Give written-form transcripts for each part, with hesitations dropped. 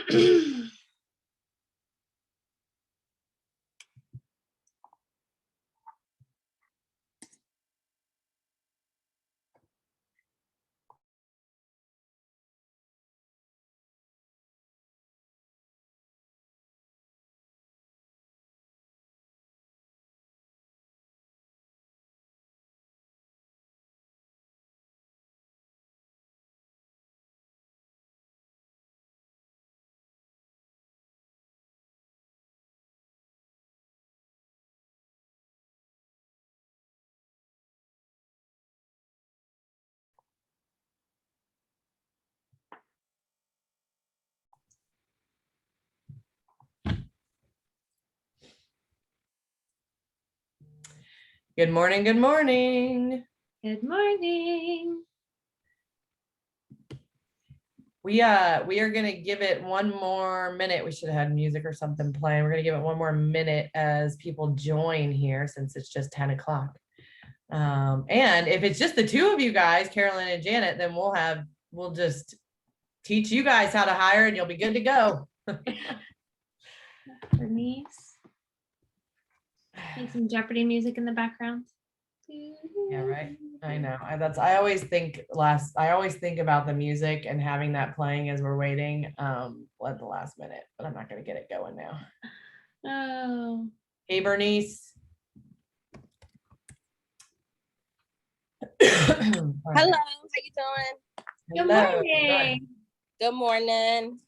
Good morning, good morning. Good morning. We are gonna give it one more minute. We should have had music or something playing. We're gonna give it one more minute as people join here since it's just 10 o'clock. And if it's just the two of you guys, Carolyn and Janet, then we'll just teach you guys how to hire and you'll be good to go. Bernice. Play some Jeopardy music in the background. Yeah, right. I know. I always think about the music and having that playing as we're waiting at the last minute, but I'm not gonna get it going now. Oh. Hey, Bernice. Hello, how you doing? Good morning. Good morning.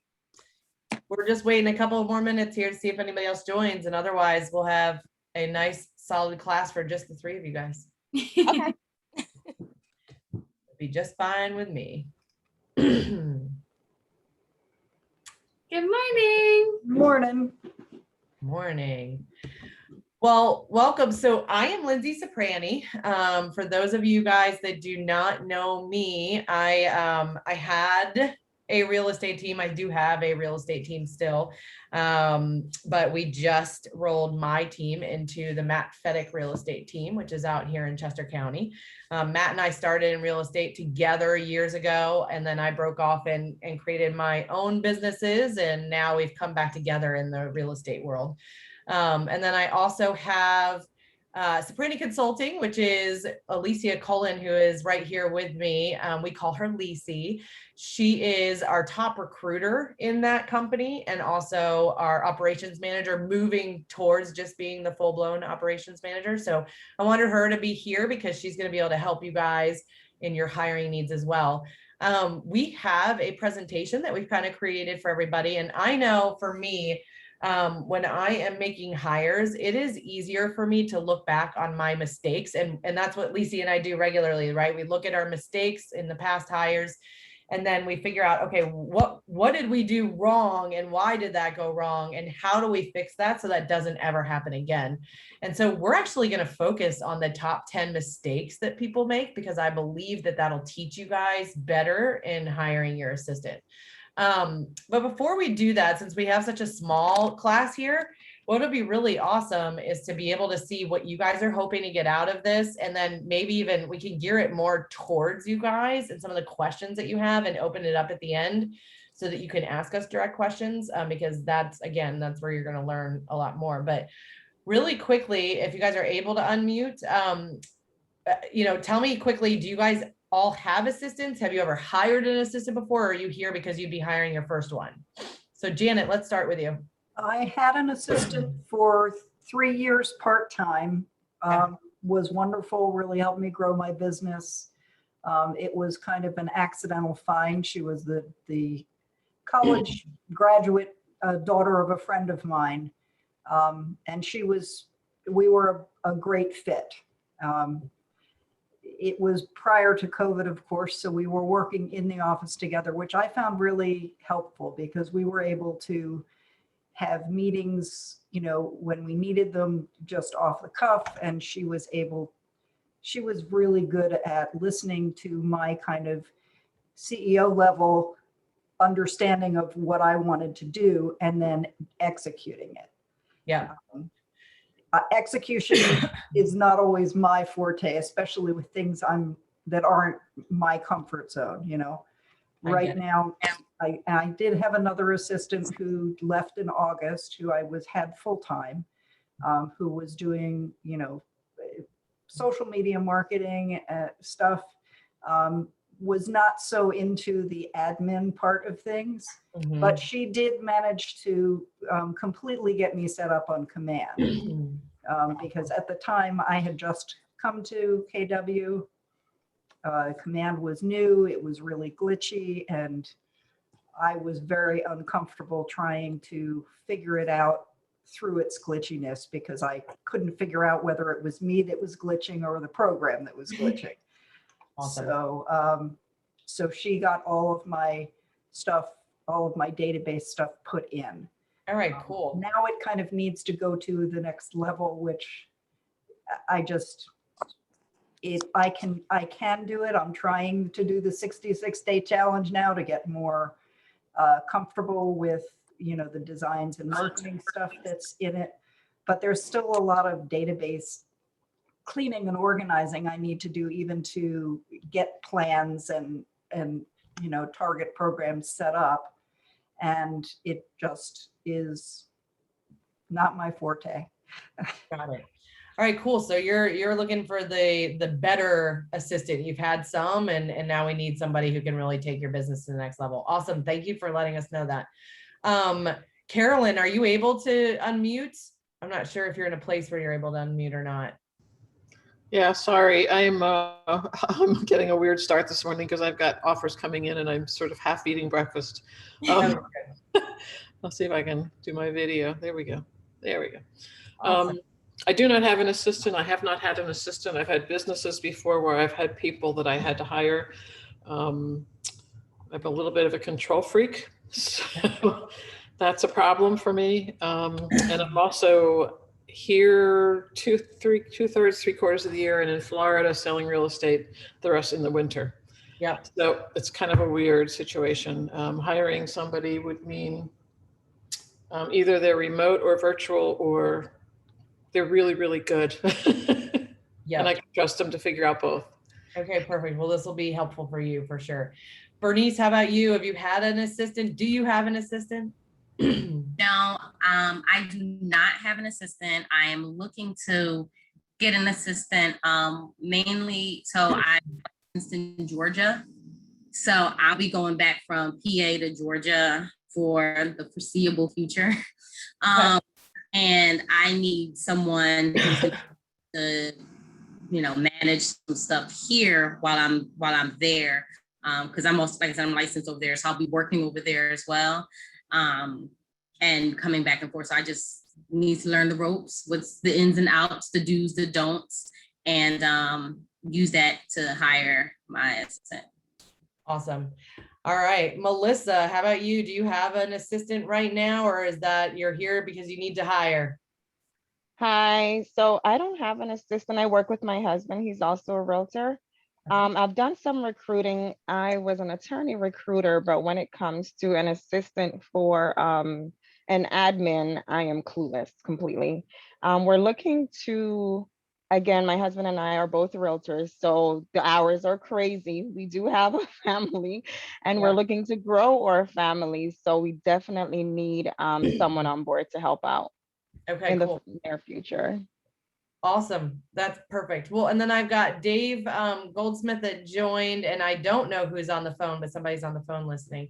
We're just waiting a couple more minutes here to see if anybody else joins, and otherwise we'll have a nice solid class for just the three of you guys. Okay. It'll be just fine with me. Good morning. Morning. Morning. Well, welcome. So I am Lindsay Soprani. For those of you guys that do not know me, I had a real estate team. I do have a real estate team still, but we just rolled my team into the Matt Fedek real estate team, which is out here in Chester County. Matt and I started in real estate together years ago, and then I broke off and created my own businesses, and now we've come back together in the real estate world. And then I also have Soprani Consulting, which is Alicia Cullen, who is right here with me. We call her Lisi. She is our top recruiter in that company and also our operations manager, moving towards just being the full-blown operations manager. So I wanted her to be here because she's going to be able to help you guys in your hiring needs as well. We have a presentation that we've kind of created for everybody. And I know for me, when I am making hires, it is easier for me to look back on my mistakes. And that's what Lisi and I do regularly, right? We look at our mistakes in the past hires, and then we figure out, okay, what did we do wrong and why did that go wrong? And how do we fix that so that doesn't ever happen again? And so we're actually going to focus on the top 10 mistakes that people make, because I believe that that'll teach you guys better in hiring your assistant. But before we do that, since we have such a small class here, what would be really awesome is to be able to see what you guys are hoping to get out of this. And then maybe even we can gear it more towards you guys and some of the questions that you have and open it up at the end so that you can ask us direct questions, because that's where you're going to learn a lot more. But really quickly, if you guys are able to unmute, tell me quickly, do you guys all have assistants? Have you ever hired an assistant before, or are you here because you'd be hiring your first one? So Janet, let's start with you. I had an assistant for 3 years part-time. Was wonderful, really helped me grow my business. It was kind of an accidental find. She was the college graduate daughter of a friend of mine. And we were a great fit. It was prior to COVID, of course, so we were working in the office together, which I found really helpful because we were able to have meetings, when we needed them, just off the cuff. And she was really good at listening to my kind of CEO level understanding of what I wanted to do and then executing it. Yeah. Execution is not always my forte, especially with things that aren't my comfort zone. Right now, I did have another assistant who left in August, who had full-time, who was doing, social media marketing stuff, was not so into the admin part of things, Mhm. but she did manage to completely get me set up on Command. Because at the time I had just come to KW. Command was new, it was really glitchy, and I was very uncomfortable trying to figure it out through its glitchiness because I couldn't figure out whether it was me that was glitching or the program that was glitching. Awesome. So she got all of my stuff, all of my database stuff put in. All right, cool. Now it kind of needs to go to the next level, which I can do it. I'm trying to do the 66-day challenge now to get more comfortable with, the designs and marketing stuff that's in it. But there's still a lot of database cleaning and organizing I need to do, even to get plans and target programs set up. And it just is not my forte. Got it. All right, cool. So you're looking for the better assistant. You've had some, and now we need somebody who can really take your business to the next level. Awesome. Thank you for letting us know that. Carolyn, are you able to unmute? I'm not sure if you're in a place where you're able to unmute or not. Yeah, sorry. I'm getting a weird start this morning because I've got offers coming in and I'm sort of half eating breakfast. I'll see if I can do my video. There we go. There we go. Awesome. I do not have an assistant. I have not had an assistant. I've had businesses before where I've had people that I had to hire. I'm a little bit of a control freak, so that's a problem for me. And I'm also here two-thirds, three-quarters of the year, and in Florida selling real estate the rest in the winter. Yeah. So it's kind of a weird situation. Hiring somebody would mean either they're remote or virtual, or they're really, really good. Yeah. And I can trust them to figure out both. Okay, perfect. Well, this will be helpful for you for sure. Bernice, how about you? Have you had an assistant? Do you have an assistant? No, I do not have an assistant. I am looking to get an assistant, mainly, so I'm in Georgia. So I'll be going back from PA to Georgia for the foreseeable future. And I need someone to, manage some stuff here while I'm there. Because I'm also, like I said, I'm licensed over there, so I'll be working over there as well. And coming back and forth. So I just need to learn the ropes, what's the ins and outs, the do's, the don'ts, and use that to hire my assistant. Awesome. All right, Melissa, how about you? Do you have an assistant right now, or is that you're here because you need to hire? Hi, so I don't have an assistant. I work with my husband. He's also a realtor. I've done some recruiting. I was an attorney recruiter, but when it comes to an assistant for an admin, I am clueless completely. We're looking to, again, my husband and I are both realtors, so the hours are crazy. We do have a family and we're looking to grow our family. So we definitely need someone on board to help out in the near future. Awesome. That's perfect. Well, and then I've got Dave Goldsmith that joined, and I don't know who's on the phone, but somebody's on the phone listening.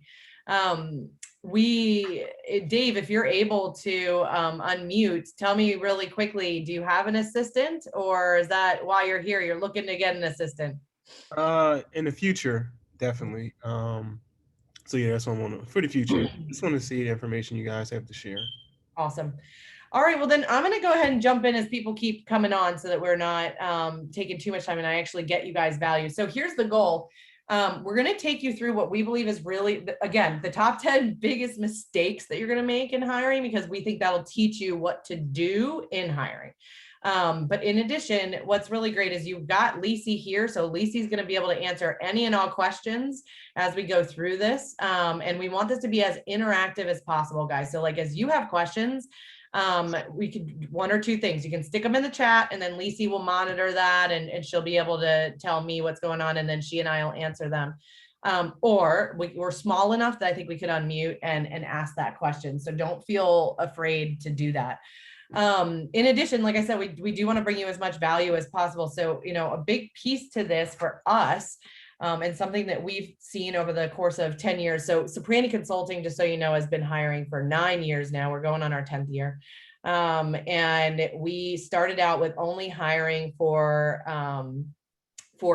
Dave, if you're able to unmute, tell me really quickly, do you have an assistant, or is that while you're here, you're looking to get an assistant? In the future, definitely. So yeah, that's what I want for the future. Just want to see the information you guys have to share. Awesome. All right, well then I'm going to go ahead and jump in as people keep coming on so that we're not taking too much time and I actually get you guys value. So here's the goal. We're going to take you through what we believe is really, again, the top 10 biggest mistakes that you're going to make in hiring, because we think that'll teach you what to do in hiring. But in addition, what's really great is you've got Lisi here. So Lisi's going to be able to answer any and all questions as we go through this. And we want this to be as interactive as possible, guys. So like, as you have questions, we could one or two things, you can stick them in the chat and then Lisi will monitor that and she'll be able to tell me what's going on, and then she and I will answer them. Or we're small enough that I think we could unmute and ask that question. So don't feel afraid to do that. In addition, like I said, we do want to bring you as much value as possible. So, you know, a big piece to this for us, and something that we've seen over the course of 10 years. So Cipriani Consulting, just so you know, has been hiring for 9 years now. We're going on our 10th year. And we started out with only hiring for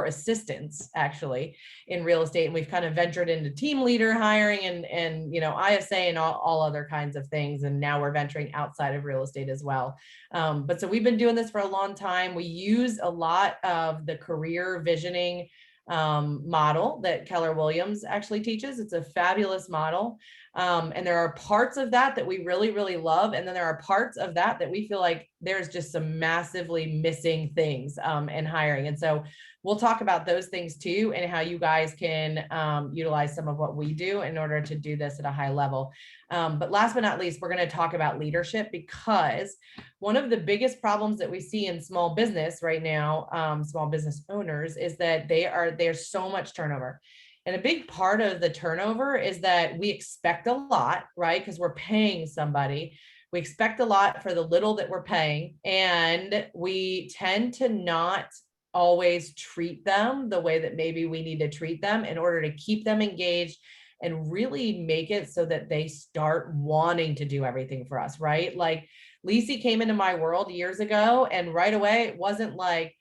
assistants actually in real estate. And we've kind of ventured into team leader hiring and, you know, ISA and all other kinds of things. And now we're venturing outside of real estate as well. But so we've been doing this for a long time. We use a lot of the career visioning model that Keller Williams actually teaches. It's a fabulous model. And there are parts of that we really, really love. And then there are parts of that we feel like there's just some massively missing things in hiring. And so we'll talk about those things too, and how you guys can utilize some of what we do in order to do this at a high level. But last but not least, we're going to talk about leadership, because one of the biggest problems that we see in small business right now, small business owners, is that there's so much turnover. And a big part of the turnover is that we expect a lot, right? Because we're paying somebody. We expect a lot for the little that we're paying. And we tend to not always treat them the way that maybe we need to treat them in order to keep them engaged and really make it so that they start wanting to do everything for us, right? Like Lisi came into my world years ago, and right away, it wasn't like,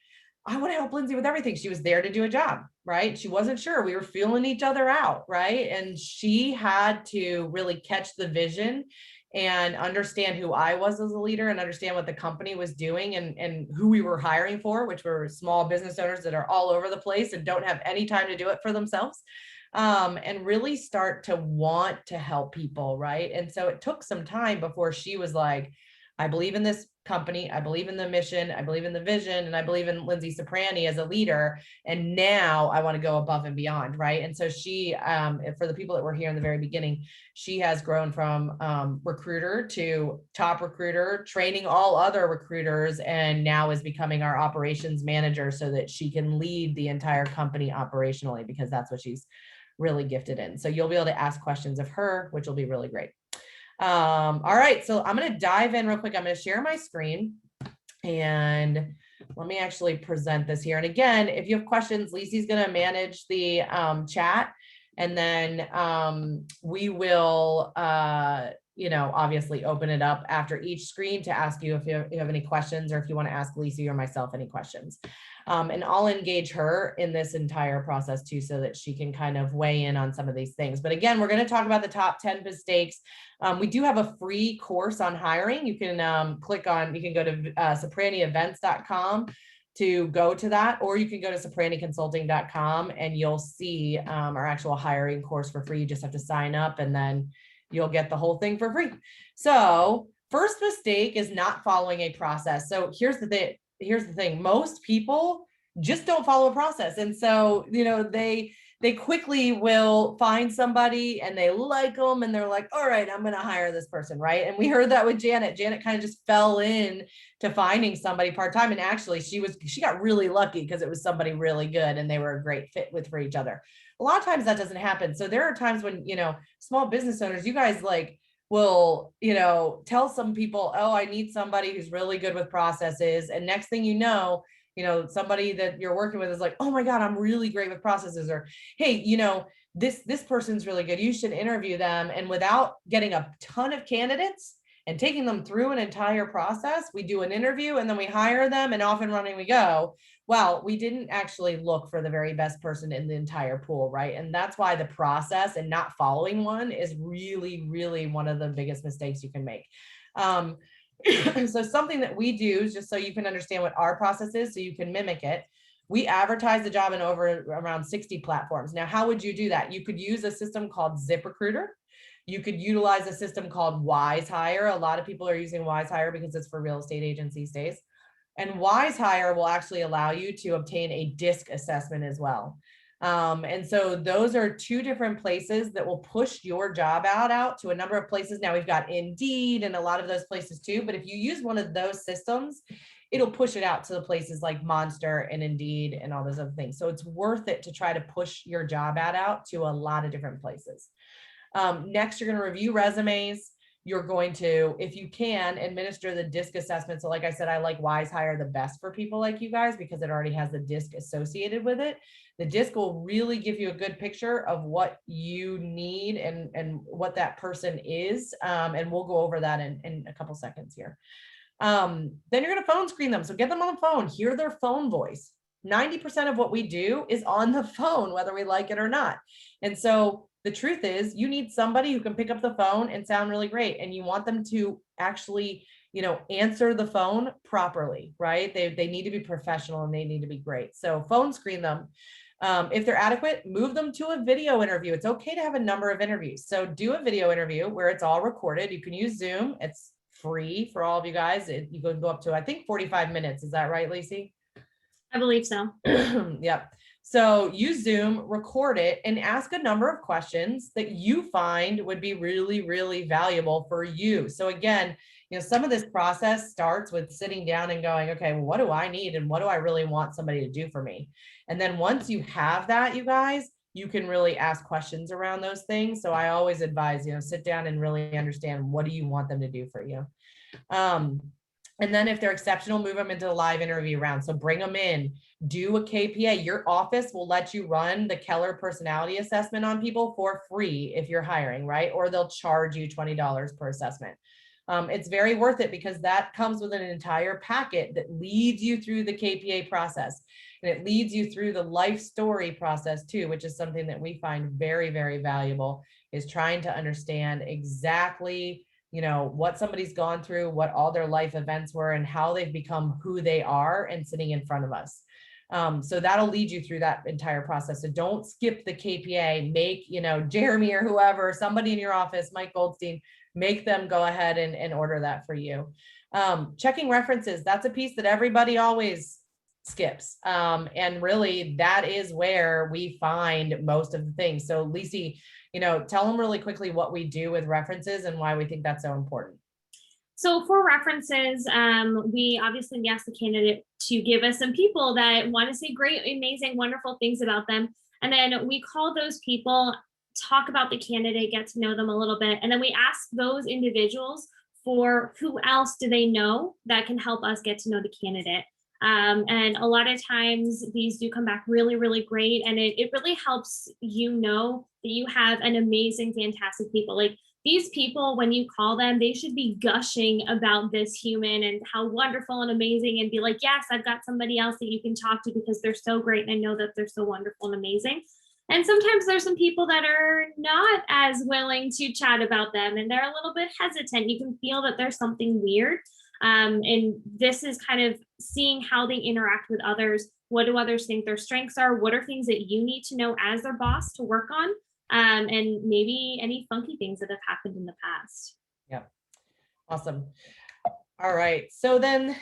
I want to help Lindsay with everything. She was there to do a job, right? She wasn't sure. We were feeling each other out, right? And she had to really catch the vision and understand who I was as a leader and understand what the company was doing and who we were hiring for, which were small business owners that are all over the place and don't have any time to do it for themselves. And really start to want to help people, right? And so it took some time before she was like, I believe in this company, I believe in the mission, I believe in the vision, and I believe in Lindsay Cipriani as a leader. And now I want to go above and beyond, right? And so she, for the people that were here in the very beginning, she has grown from recruiter to top recruiter, training all other recruiters, and now is becoming our operations manager so that she can lead the entire company operationally, because that's what she's really gifted in. So you'll be able to ask questions of her, which will be really great. All right, so I'm going to dive in real quick. I'm going to share my screen and let me actually present this here. And again, if you have questions, Lisi's going to manage the chat, and then we will, you know, obviously open it up after each screen to ask you if you have any questions, or if you want to ask Lisi or myself any questions. And I'll engage her in this entire process too, so that she can kind of weigh in on some of these things. But again, we're going to talk about the top 10 mistakes. We do have a free course on hiring. You can click on, you can go to ciprianievents.com to go to that, or you can go to ciprianiconsulting.com and you'll see our actual hiring course for free. You just have to sign up and then you'll get the whole thing for free. So first mistake is not following a process. So here's the thing. Most people just don't follow a process. And so, you know, they quickly will find somebody and they like them and they're like, all right, I'm going to hire this person. Right. And we heard that with Janet. Janet kind of just fell in to finding somebody part-time. And actually she got really lucky because it was somebody really good and they were a great fit for each other. A lot of times that doesn't happen. So there are times when, you know, small business owners, you guys like will, you know, tell some people, oh, I need somebody who's really good with processes. And next thing you know, somebody that you're working with is like, oh my God, I'm really great with processes. Or, hey, you know, this person's really good. You should interview them. And without getting a ton of candidates and taking them through an entire process, we do an interview and then we hire them and off and running we go. Well, we didn't actually look for the very best person in the entire pool, right? And that's why the process and not following one is really, really one of the biggest mistakes you can make. So something that we do, just so you can understand what our process is, so you can mimic it, we advertise the job in around 60 platforms. Now, how would you do that? You could use a system called ZipRecruiter. You could utilize a system called WiseHire. A lot of people are using WiseHire because it's for real estate agents these days. And WiseHire will actually allow you to obtain a DISC assessment as well. And so those are two different places that will push your job out to a number of places. Now we've got Indeed and a lot of those places too, but if you use one of those systems, it'll push it out to the places like Monster and Indeed and all those other things. So it's worth it to try to push your job ad out to a lot of different places. Next, you're going to review resumes. You're going to, if you can, administer the DISC assessment. So like I said, I like WiseHire the best for people like you guys because it already has the DISC associated with it. The DISC will really give you a good picture of what you need and what that person is. And we'll go over that in a couple seconds here. Then you're going to phone screen them. So get them on the phone, hear their phone voice. 90% of what we do is on the phone, whether we like it or not. And so the truth is you need somebody who can pick up the phone and sound really great. And you want them to actually, answer the phone properly, right? They need to be professional and they need to be great. So phone screen them. If they're adequate, move them to a video interview. It's okay to have a number of interviews. So do a video interview where it's all recorded. You can use Zoom. It's free for all of you guys. You can go up to, I think, 45 minutes. Is that right, Lacey? I believe so. Yep. So use Zoom, record it, and ask a number of questions that you find would be really, really valuable for you. So again, some of this process starts with sitting down and going, okay, well, what do I need? And what do I really want somebody to do for me? And then once you have that, you guys, you can really ask questions around those things. So I always advise, sit down and really understand, what do you want them to do for you? And then if they're exceptional, move them into the live interview round. So bring them in, do a KPA. Your office will let you run the Keller personality assessment on people for free if you're hiring, right? Or they'll charge you $20 per assessment. It's very worth it because that comes with an entire packet that leads you through the KPA process. And it leads you through the life story process too, which is something that we find very, very valuable, is trying to understand exactly what somebody's gone through, what all their life events were, and how they've become who they are and sitting in front of us. So that'll lead you through that entire process. So don't skip the KPA. Make, Jeremy or whoever, somebody in your office, Mike Goldstein, make them go ahead and order that for you. Checking references, that's a piece that everybody always skips. And really that is where we find most of the things. So Lacey, tell them really quickly what we do with references and why we think that's so important. So for references, we obviously ask the candidate to give us some people that want to say great, amazing, wonderful things about them. And then we call those people, talk about the candidate, get to know them a little bit. And then we ask those individuals for who else do they know that can help us get to know the candidate. And a lot of times these do come back really, really great. And it really helps that you have an amazing, fantastic people. Like these people, when you call them, they should be gushing about this human and how wonderful and amazing, and be like, yes, I've got somebody else that you can talk to because they're so great. And I know that they're so wonderful and amazing. And sometimes there's some people that are not as willing to chat about them and they're a little bit hesitant. You can feel that there's something weird. And this is kind of seeing how they interact with others. What do others think their strengths are? What are things that you need to know as their boss to work on? And maybe any funky things that have happened in the past. Yeah. Awesome. All right. So then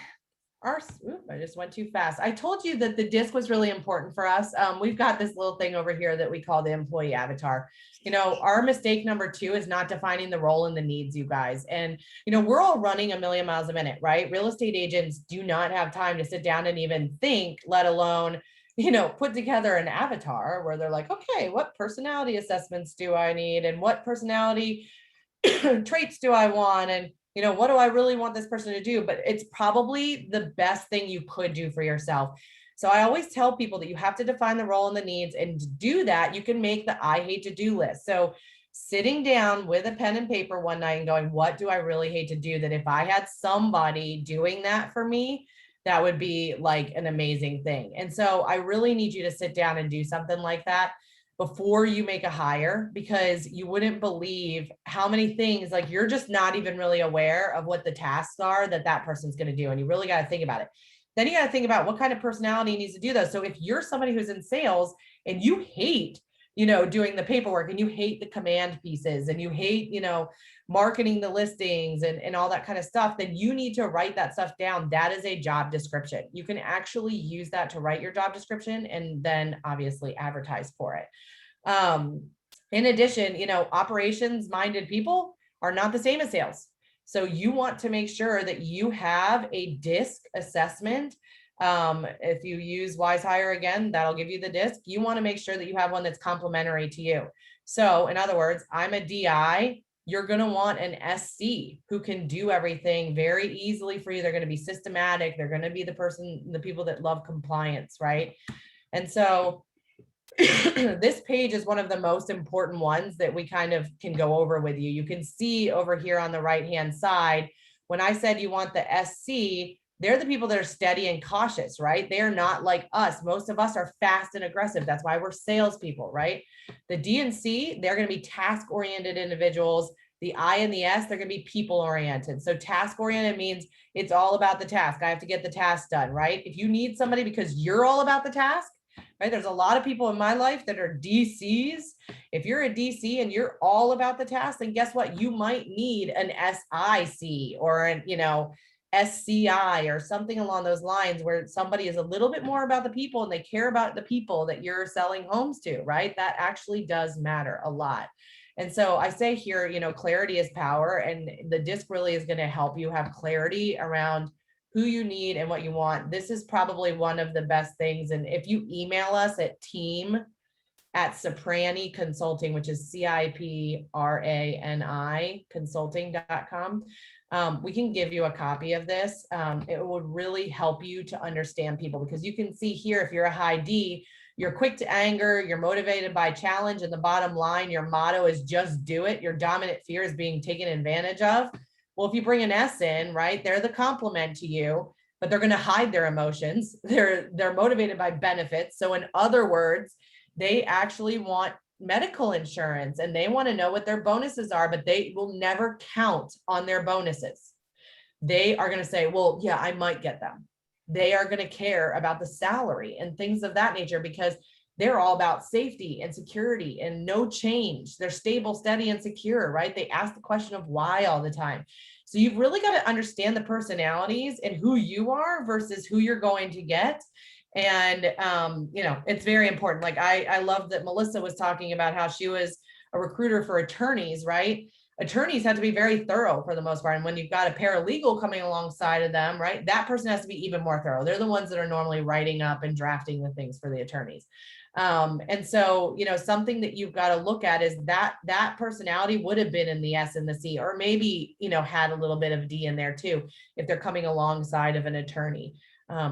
I just went too fast. I told you that the DISC was really important for us. We've got this little thing over here that we call the employee avatar. Our mistake number 2 is not defining the role and the needs, you guys. And, we're all running a million miles a minute, right? Real estate agents do not have time to sit down and even think, let alone, put together an avatar where they're like, okay, what personality assessments do I need? And what personality traits do I want? And what do I really want this person to do? But it's probably the best thing you could do for yourself. So I always tell people that you have to define the role and the needs, and to do that, you can make the I hate to do list. So sitting down with a pen and paper one night and going, what do I really hate to do? That if I had somebody doing that for me, that would be like an amazing thing. And so I really need you to sit down and do something like that before you make a hire, because you wouldn't believe how many things, like you're just not even really aware of what the tasks are that person's going to do. And you really got to think about it. Then you got to think about what kind of personality needs to do those. So if you're somebody who's in sales and you hate, doing the paperwork, and you hate the command pieces, and you hate, marketing the listings and all that kind of stuff, then you need to write that stuff down. That is a job description. You can actually use that to write your job description and then obviously advertise for it. In addition, operations minded people are not the same as sales. So you want to make sure that you have a DISC assessment. If you use Wise Hire again, that'll give you the DISC. You want to make sure that you have one that's complementary to you. So in other words, I'm a DI. You're going to want an SC who can do everything very easily for you. They're going to be systematic. They're going to be the people that love compliance, right? And so this page is one of the most important ones that we kind of can go over with you. You can see over here on the right-hand side, when I said you want the SC, they're the people that are steady and cautious, right? They're not like us. Most of us are fast and aggressive. That's why we're salespeople, right? The D and C, they're going to be task-oriented individuals. The I and the S, they're going to be people-oriented. So task-oriented means it's all about the task. I have to get the task done, right? If you need somebody because you're all about the task, right? There's a lot of people in my life that are DCs. If you're a DC and you're all about the task, then guess what? You might need an SIC or an, SCI or something along those lines where somebody is a little bit more about the people and they care about the people that you're selling homes to, right? That actually does matter a lot. And so I say here, clarity is power, and the DISC really is going to help you have clarity around who you need and what you want. This is probably one of the best things. And if you email us at team@Cipriani Consulting, which is CIPRANI consulting.com, we can give you a copy of this. It would really help you to understand people, because you can see here, if you're a high D, you're quick to anger, you're motivated by challenge, and the bottom line, your motto is just do it. Your dominant fear is being taken advantage of. Well, if you bring an S in, right, they're the complement to you, but they're going to hide their emotions. They're motivated by benefits. So in other words, they actually want medical insurance and they want to know what their bonuses are, but they will never count on their bonuses. They are going to say, well, yeah, I might get them. They are going to care about the salary and things of that nature, because they're all about safety and security and no change. They're stable, steady, and secure, right? They ask the question of why all the time. So you've really got to understand the personalities and who you are versus who you're going to get. And, it's very important. Like I love that Melissa was talking about how she was a recruiter for attorneys, right? Attorneys have to be very thorough for the most part. And when you've got a paralegal coming alongside of them, right, that person has to be even more thorough. They're the ones that are normally writing up and drafting the things for the attorneys. And so, something that you've got to look at is that personality would have been in the S and the C, or maybe, had a little bit of D in there too, if they're coming alongside of an attorney.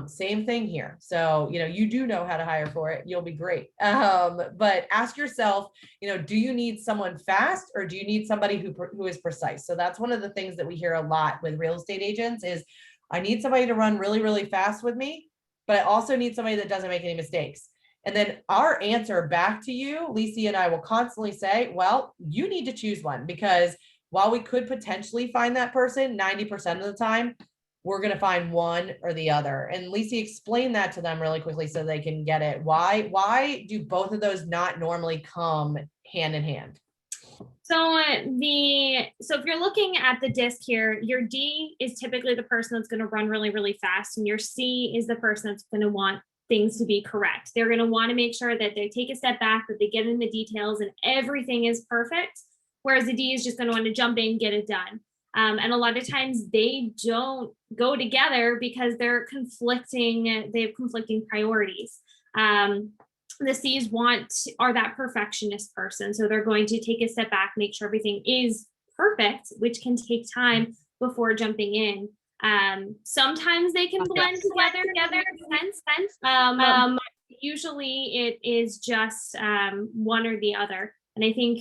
Same thing here. So, you do know how to hire for it. You'll be great. But ask yourself, do you need someone fast, or do you need somebody who is precise? So that's one of the things that we hear a lot with real estate agents is, I need somebody to run really, really fast with me, but I also need somebody that doesn't make any mistakes. And then our answer back to you, Lisi and I will constantly say, well, you need to choose one, because while we could potentially find that person 90% of the time, we're going to find one or the other. And Lisi, explain that to them really quickly so they can get it. Why do both of those not normally come hand in hand? So if you're looking at the DISC here, your D is typically the person that's going to run really, really fast, and your C is the person that's going to want things to be correct. They're going to want to make sure that they take a step back, that they get in the details and everything is perfect. Whereas the D is just going to want to jump in, get it done. And a lot of times they don't go together because they have conflicting priorities. The C's are that perfectionist person. So they're going to take a step back, make sure everything is perfect, which can take time before jumping in. Sometimes they can blend together. Usually it is just one or the other. And I think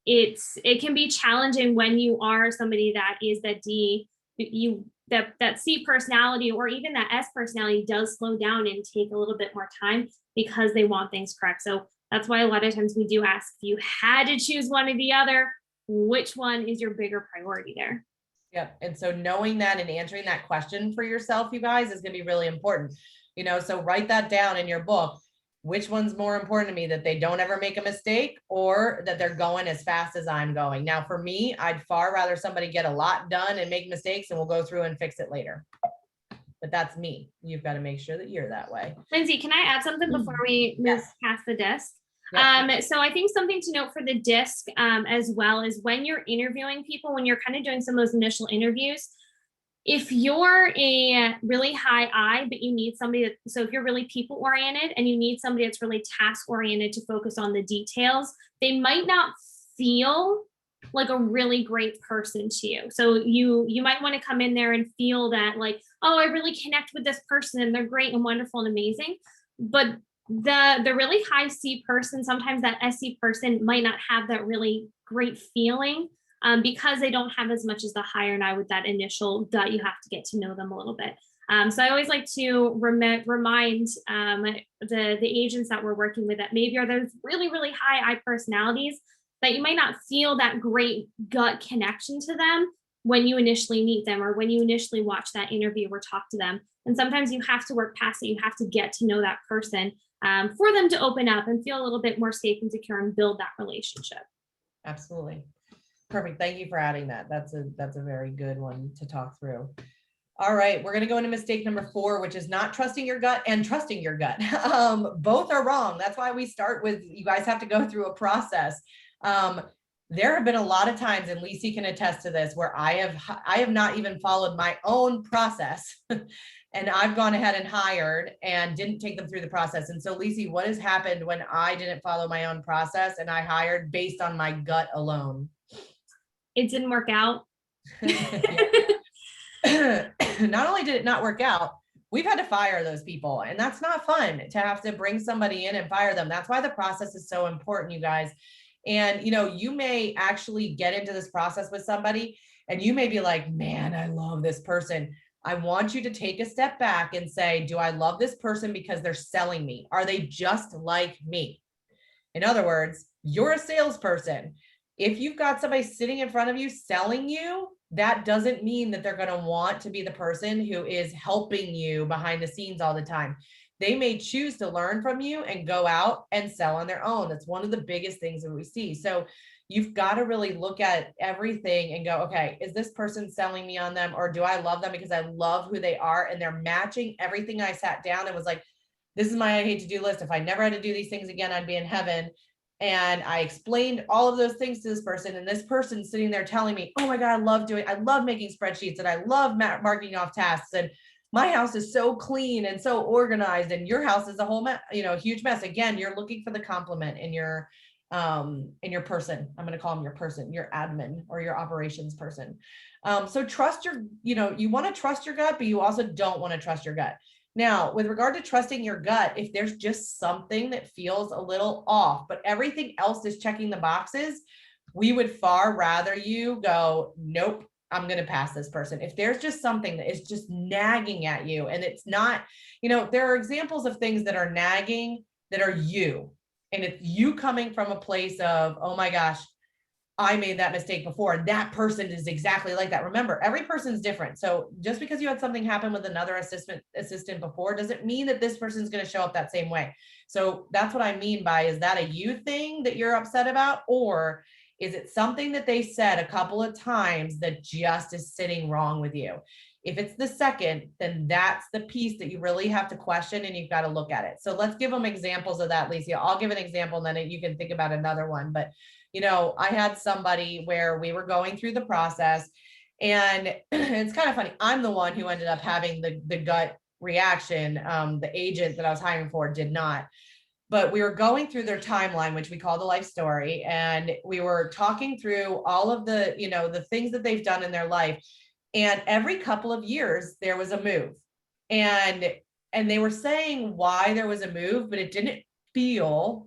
it can be challenging when you are somebody that is that D, that C personality, or even that S personality does slow down and take a little bit more time because they want things correct. So that's why a lot of times we do ask, if you had to choose one or the other, which one is your bigger priority there? Yeah. And so knowing that and answering that question for yourself, you guys, is going to be really important. So write that down in your book. Which one's more important to me, that they don't ever make a mistake, or that they're going as fast as I'm going? Now, for me, I'd far rather somebody get a lot done and make mistakes and we'll go through and fix it later. But that's me. You've got to make sure that you're that way. Lindsay, can I add something before we move past the DISC? So I think something to note for the DISC as well is when you're interviewing people, when you're kind of doing some of those initial interviews, if you're a really high I, but you need somebody that, so if you're really people oriented and you need somebody that's really task oriented to focus on the details, they might not feel like a really great person to you. So you might want to come in there and feel that like, oh, I really connect with this person and they're great and wonderful and amazing. But the really high C person, sometimes that SC person might not have that really great feeling because they don't have as much as the higher and I with that initial gut. You have to get to know them a little bit. So I always like to remind the agents that we're working with that maybe are those really, really high I personalities that you might not feel that great gut connection to them when you initially meet them or when you initially watch that interview or talk to them. And sometimes you have to work past it. You have to get to know that person for them to open up and feel a little bit more safe and secure and build that relationship. Absolutely. Perfect. Thank you for adding that. That's a very good one to talk through. All right, we're going to go into mistake number 4, which is not trusting your gut and trusting your gut. Both are wrong. That's why we start with, you guys have to go through a process. There have been a lot of times, and Lisi can attest to this, where I have not even followed my own process and I've gone ahead and hired and didn't take them through the process. And so Lisi, what has happened when I didn't follow my own process and I hired based on my gut alone? It didn't work out. Not only did it not work out, we've had to fire those people, and that's not fun to have to bring somebody in and fire them. That's why the process is so important, you guys. And, you know, you may actually get into this process with somebody and you may be like, man, I love this person. I want you to take a step back and say, do I love this person because they're selling me? Are they just like me? In other words, you're a salesperson. If you've got somebody sitting in front of you selling you, that doesn't mean that they're going to want to be the person who is helping you behind the scenes all the time. They may choose to learn from you and go out and sell on their own. That's one of the biggest things that we see. So you've got to really look at everything and go, okay, is this person selling me on them? Or do I love them because I love who they are and they're matching everything? I sat down and was like, this is my I hate to do list. If I never had to do these things again, I'd be in heaven. And I explained all of those things to this person, and this person sitting there telling me, oh my God, I love making spreadsheets and I love marking off tasks. And my house is so clean and so organized, and your house is a whole huge mess. Again, you're looking for the compliment in your person. I'm going to call him your person, your admin or your operations person. So trust you want to trust your gut, but you also don't want to trust your gut. Now, with regard to trusting your gut, if there's just something that feels a little off, but everything else is checking the boxes, we would far rather you go, nope, I'm going to pass this person. If there's just something that is just nagging at you and it's not, there are examples of things that are nagging that are you. And it's you coming from a place of, oh my gosh, I made that mistake before. And that person is exactly like that. Remember, every person's different. So just because you had something happen with another assistant before doesn't mean that this person's going to show up that same way. So that's what I mean by, is that a you thing that you're upset about? Or is it something that they said a couple of times that just is sitting wrong with you? If it's the second, then that's the piece that you really have to question and you've got to look at it. So let's give them examples of that, Lisa. I'll give an example and then you can think about another one. But I had somebody where we were going through the process, and it's kind of funny. I'm the one who ended up having the gut reaction. The agent that I was hiring for did not. But we were going through their timeline, which we call the life story. And we were talking through all of the, the things that they've done in their life. And every couple of years there was a move, and they were saying why there was a move, but it didn't feel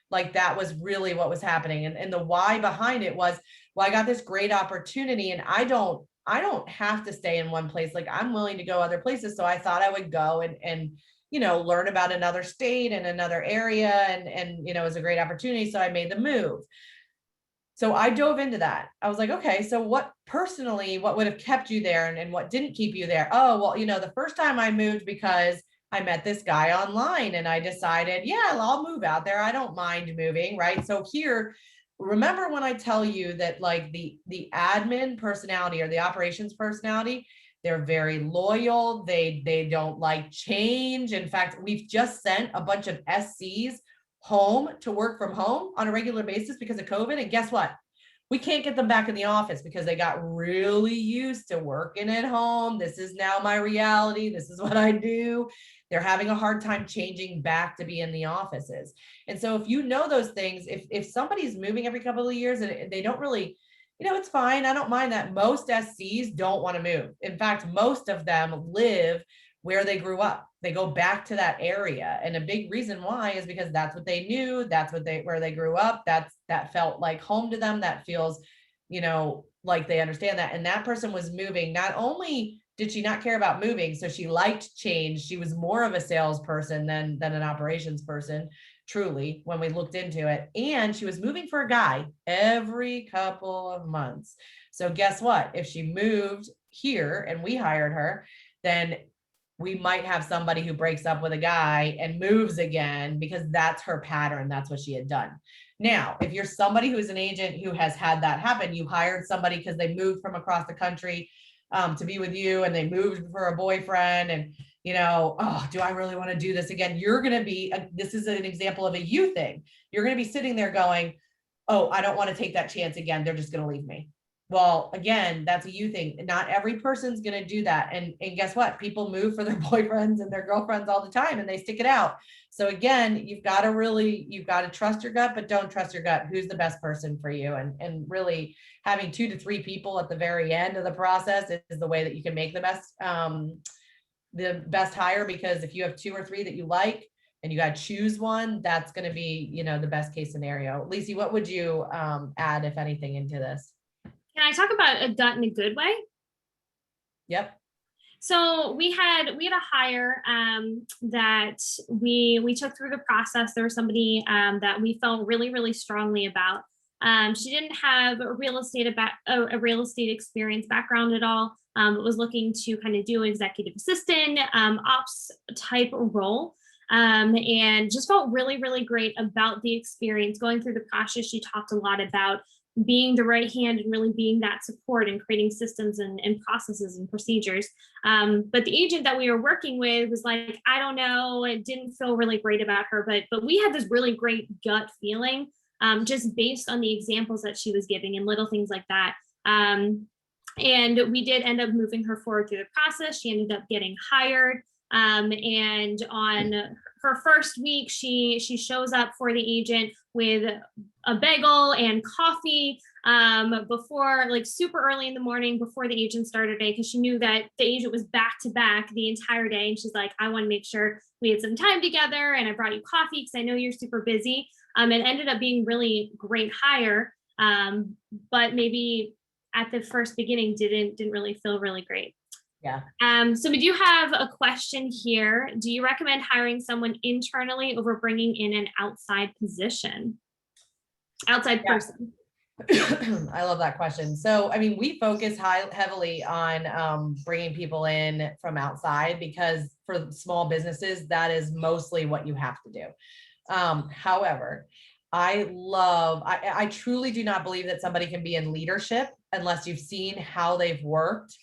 like that was really what was happening. And the why behind it was, well, I got this great opportunity and I don't have to stay in one place. Like, I'm willing to go other places. So I thought I would go and learn about another state and another area. And it was a great opportunity. So I made the move. So I dove into that. I was like, okay, so what would have kept you there and what didn't keep you there? Oh, well, the first time I moved because I met this guy online and I decided, yeah, I'll move out there. I don't mind moving, right? So here, remember when I tell you that like the admin personality or the operations personality, they're very loyal. They don't like change. In fact, we've just sent a bunch of SCs home to work from home on a regular basis because of COVID. And guess what? We can't get them back in the office because they got really used to working at home. This is now my reality. This is what I do. They're having a hard time changing back to be in the offices. And so if you know those things, if somebody's moving every couple of years and they don't really, it's fine. I don't mind that. Most SCs don't want to move. In fact, most of them live where they grew up. They go back to that area. And a big reason why is because that's what they knew. That's where they grew up. That felt like home to them. That feels, like they understand that. And that person was moving. Not only did she not care about moving, so she liked change. She was more of a salesperson than an operations person, truly, when we looked into it. And she was moving for a guy every couple of months. So guess what? If she moved here and we hired her, then we might have somebody who breaks up with a guy and moves again because that's her pattern. That's what she had done. Now, if you're somebody who's an agent who has had that happen, you hired somebody because they moved from across the country to be with you and they moved for a boyfriend and, oh, do I really want to do this again? You're going to be, this is an example of a you thing. You're going to be sitting there going, oh, I don't want to take that chance again. They're just going to leave me. Well, again, that's a you thing. Not every person's going to do that. And guess what? People move for their boyfriends and their girlfriends all the time and they stick it out. So again, you've got to trust your gut, but don't trust your gut. Who's the best person for you? And really having 2 to 3 people at the very end of the process is the way that you can make the best hire, because if you have 2 or 3 that you like, and you got to choose one, that's going to be, the best case scenario. Lisa, what would you add, if anything, into this? Can I talk about a gut in a good way? Yep. So we had a hire that we took through the process. There was somebody that we felt really, really strongly about. She didn't have a real estate experience background at all. But was looking to kind of do executive assistant, ops type role. And just felt really, really great about the experience. Going through the process, she talked a lot about being the right hand and really being that support and creating systems and processes and procedures. But the agent that we were working with was like, I don't know, it didn't feel really great about her, but we had this really great gut feeling just based on the examples that she was giving and little things like that. And we did end up moving her forward through the process. She ended up getting hired. And on her first week, she shows up for the agent with a bagel and coffee before, like super early in the morning before the agent started her day, because she knew that the agent was back to back the entire day. And she's like, I want to make sure we had some time together, and I brought you coffee because I know you're super busy. It ended up being really great hire, but maybe at the first beginning didn't really feel really great. Yeah. So we do have a question here. Do you recommend hiring someone internally over bringing in an outside person? I love that question. So, I mean, we focus heavily on bringing people in from outside, because for small businesses, that is mostly what you have to do. However, I truly do not believe that somebody can be in leadership unless you've seen how they've worked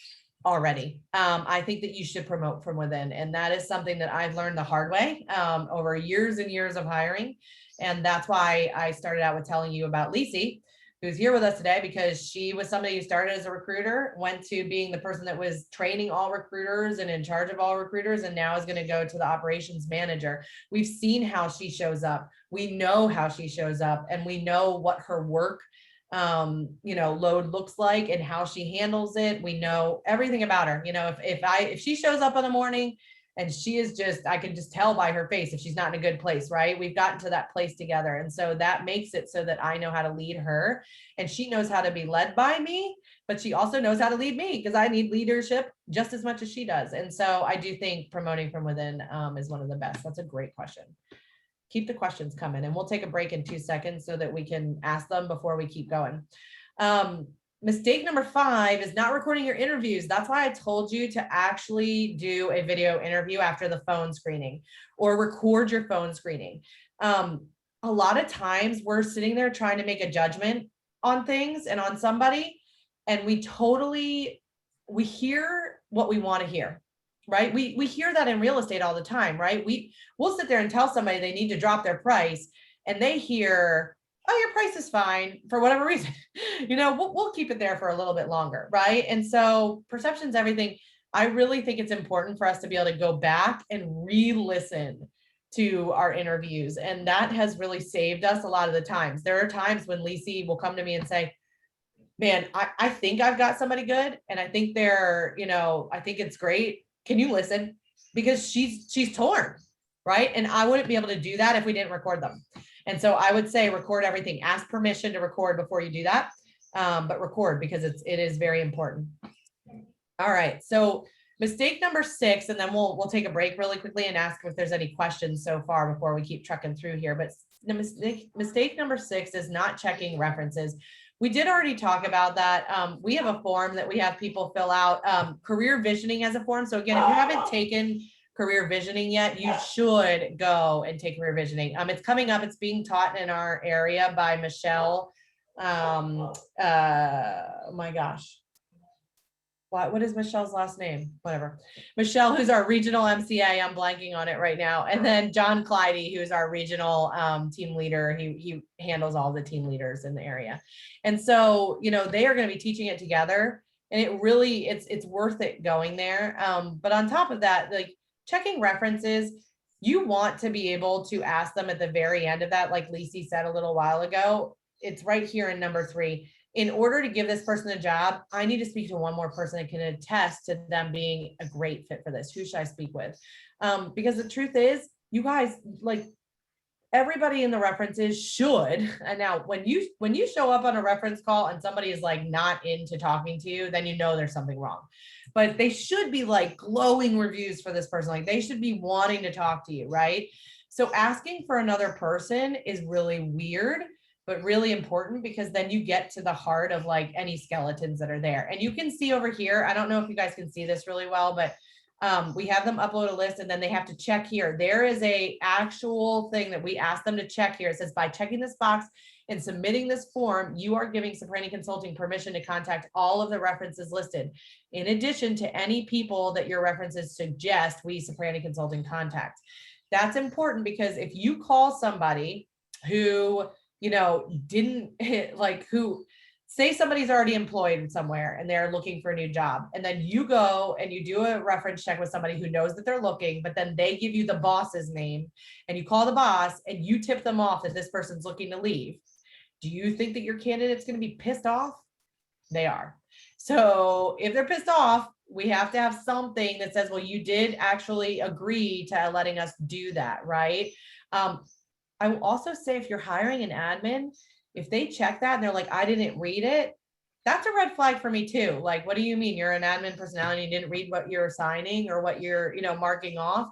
already. I think that you should promote from within. And that is something that I've learned the hard way over years and years of hiring. And that's why I started out with telling you about Lisi, who's here with us today, because she was somebody who started as a recruiter, went to being the person that was training all recruiters and in charge of all recruiters, and now is going to go to the operations manager. We've seen how she shows up. We know how she shows up, and we know what her work load looks like and how she handles it. We know everything about her. If she shows up in the morning and she is just, I can just tell by her face if she's not in a good place, right? We've gotten to that place together. And so that makes it so that I know how to lead her, and she knows how to be led by me, but she also knows how to lead me, because I need leadership just as much as she does. And so I do think promoting from within is one of the best. That's a great question. Keep the questions coming, and we'll take a break in 2 seconds so that we can ask them before we keep going. Mistake number 5 is not recording your interviews. That's why I told you to actually do a video interview after the phone screening, or record your phone screening. A lot of times we're sitting there trying to make a judgment on things and on somebody, and we hear what we want to hear. Right? We hear that in real estate all the time, right? We'll sit there and tell somebody they need to drop their price, and they hear, oh, your price is fine for whatever reason, we'll keep it there for a little bit longer, right? And so perception's everything. I really think it's important for us to be able to go back and re-listen to our interviews. And that has really saved us a lot of the times. There are times when Lisi will come to me and say, man, I think I've got somebody good. And I think I think it's great. Can you listen? Because she's torn, right? And I wouldn't be able to do that if we didn't record them. And so I would say record everything, ask permission to record before you do that. But record, because it is very important. All right, so mistake number 6, and then we'll take a break really quickly and ask if there's any questions so far before we keep trucking through here. But the mistake number 6 is not checking references. We did already talk about that. We have a form that we have people fill out. Career visioning as a form. So again, if you haven't taken career visioning yet, you should go and take career visioning. It's coming up. It's being taught in our area by Michelle. Oh my gosh. What is Michelle's last name? Whatever. Michelle, who's our regional MCA, I'm blanking on it right now. And then John Clyde, who's our regional team leader. He handles all the team leaders in the area. And so, they are going to be teaching it together, and it really, it's worth it going there. But on top of that, like checking references, you want to be able to ask them at the very end of that, like Lisi said a little while ago. It's right here in number 3. In order to give this person a job, I need to speak to one more person that can attest to them being a great fit for this. Who should I speak with? Because the truth is, you guys, like everybody in the references should. And now when you show up on a reference call and somebody is like not into talking to you, then there's something wrong. But they should be like glowing reviews for this person. Like they should be wanting to talk to you, right? So asking for another person is really weird, but really important, because then you get to the heart of like any skeletons that are there. And you can see over here, I don't know if you guys can see this really well, but we have them upload a list and then they have to check here. There is a actual thing that we ask them to check here. It says, by checking this box and submitting this form, you are giving Soprani Consulting permission to contact all of the references listed. In addition to any people that your references suggest we Soprani Consulting contact. That's important, because if you call somebody who didn't hit, like who say somebody's already employed somewhere and they're looking for a new job, and then you go and you do a reference check with somebody who knows that they're looking, but then they give you the boss's name and you call the boss and you tip them off that this person's looking to leave. Do you think that your candidate's going to be pissed off? They are. So if they're pissed off, we have to have something that says, well, you did actually agree to letting us do that, right? I will also say, if you're hiring an admin, if they check that and they're like, I didn't read it, that's a red flag for me too. Like, what do you mean you're an admin personality and you didn't read what you're assigning or what you're, marking off?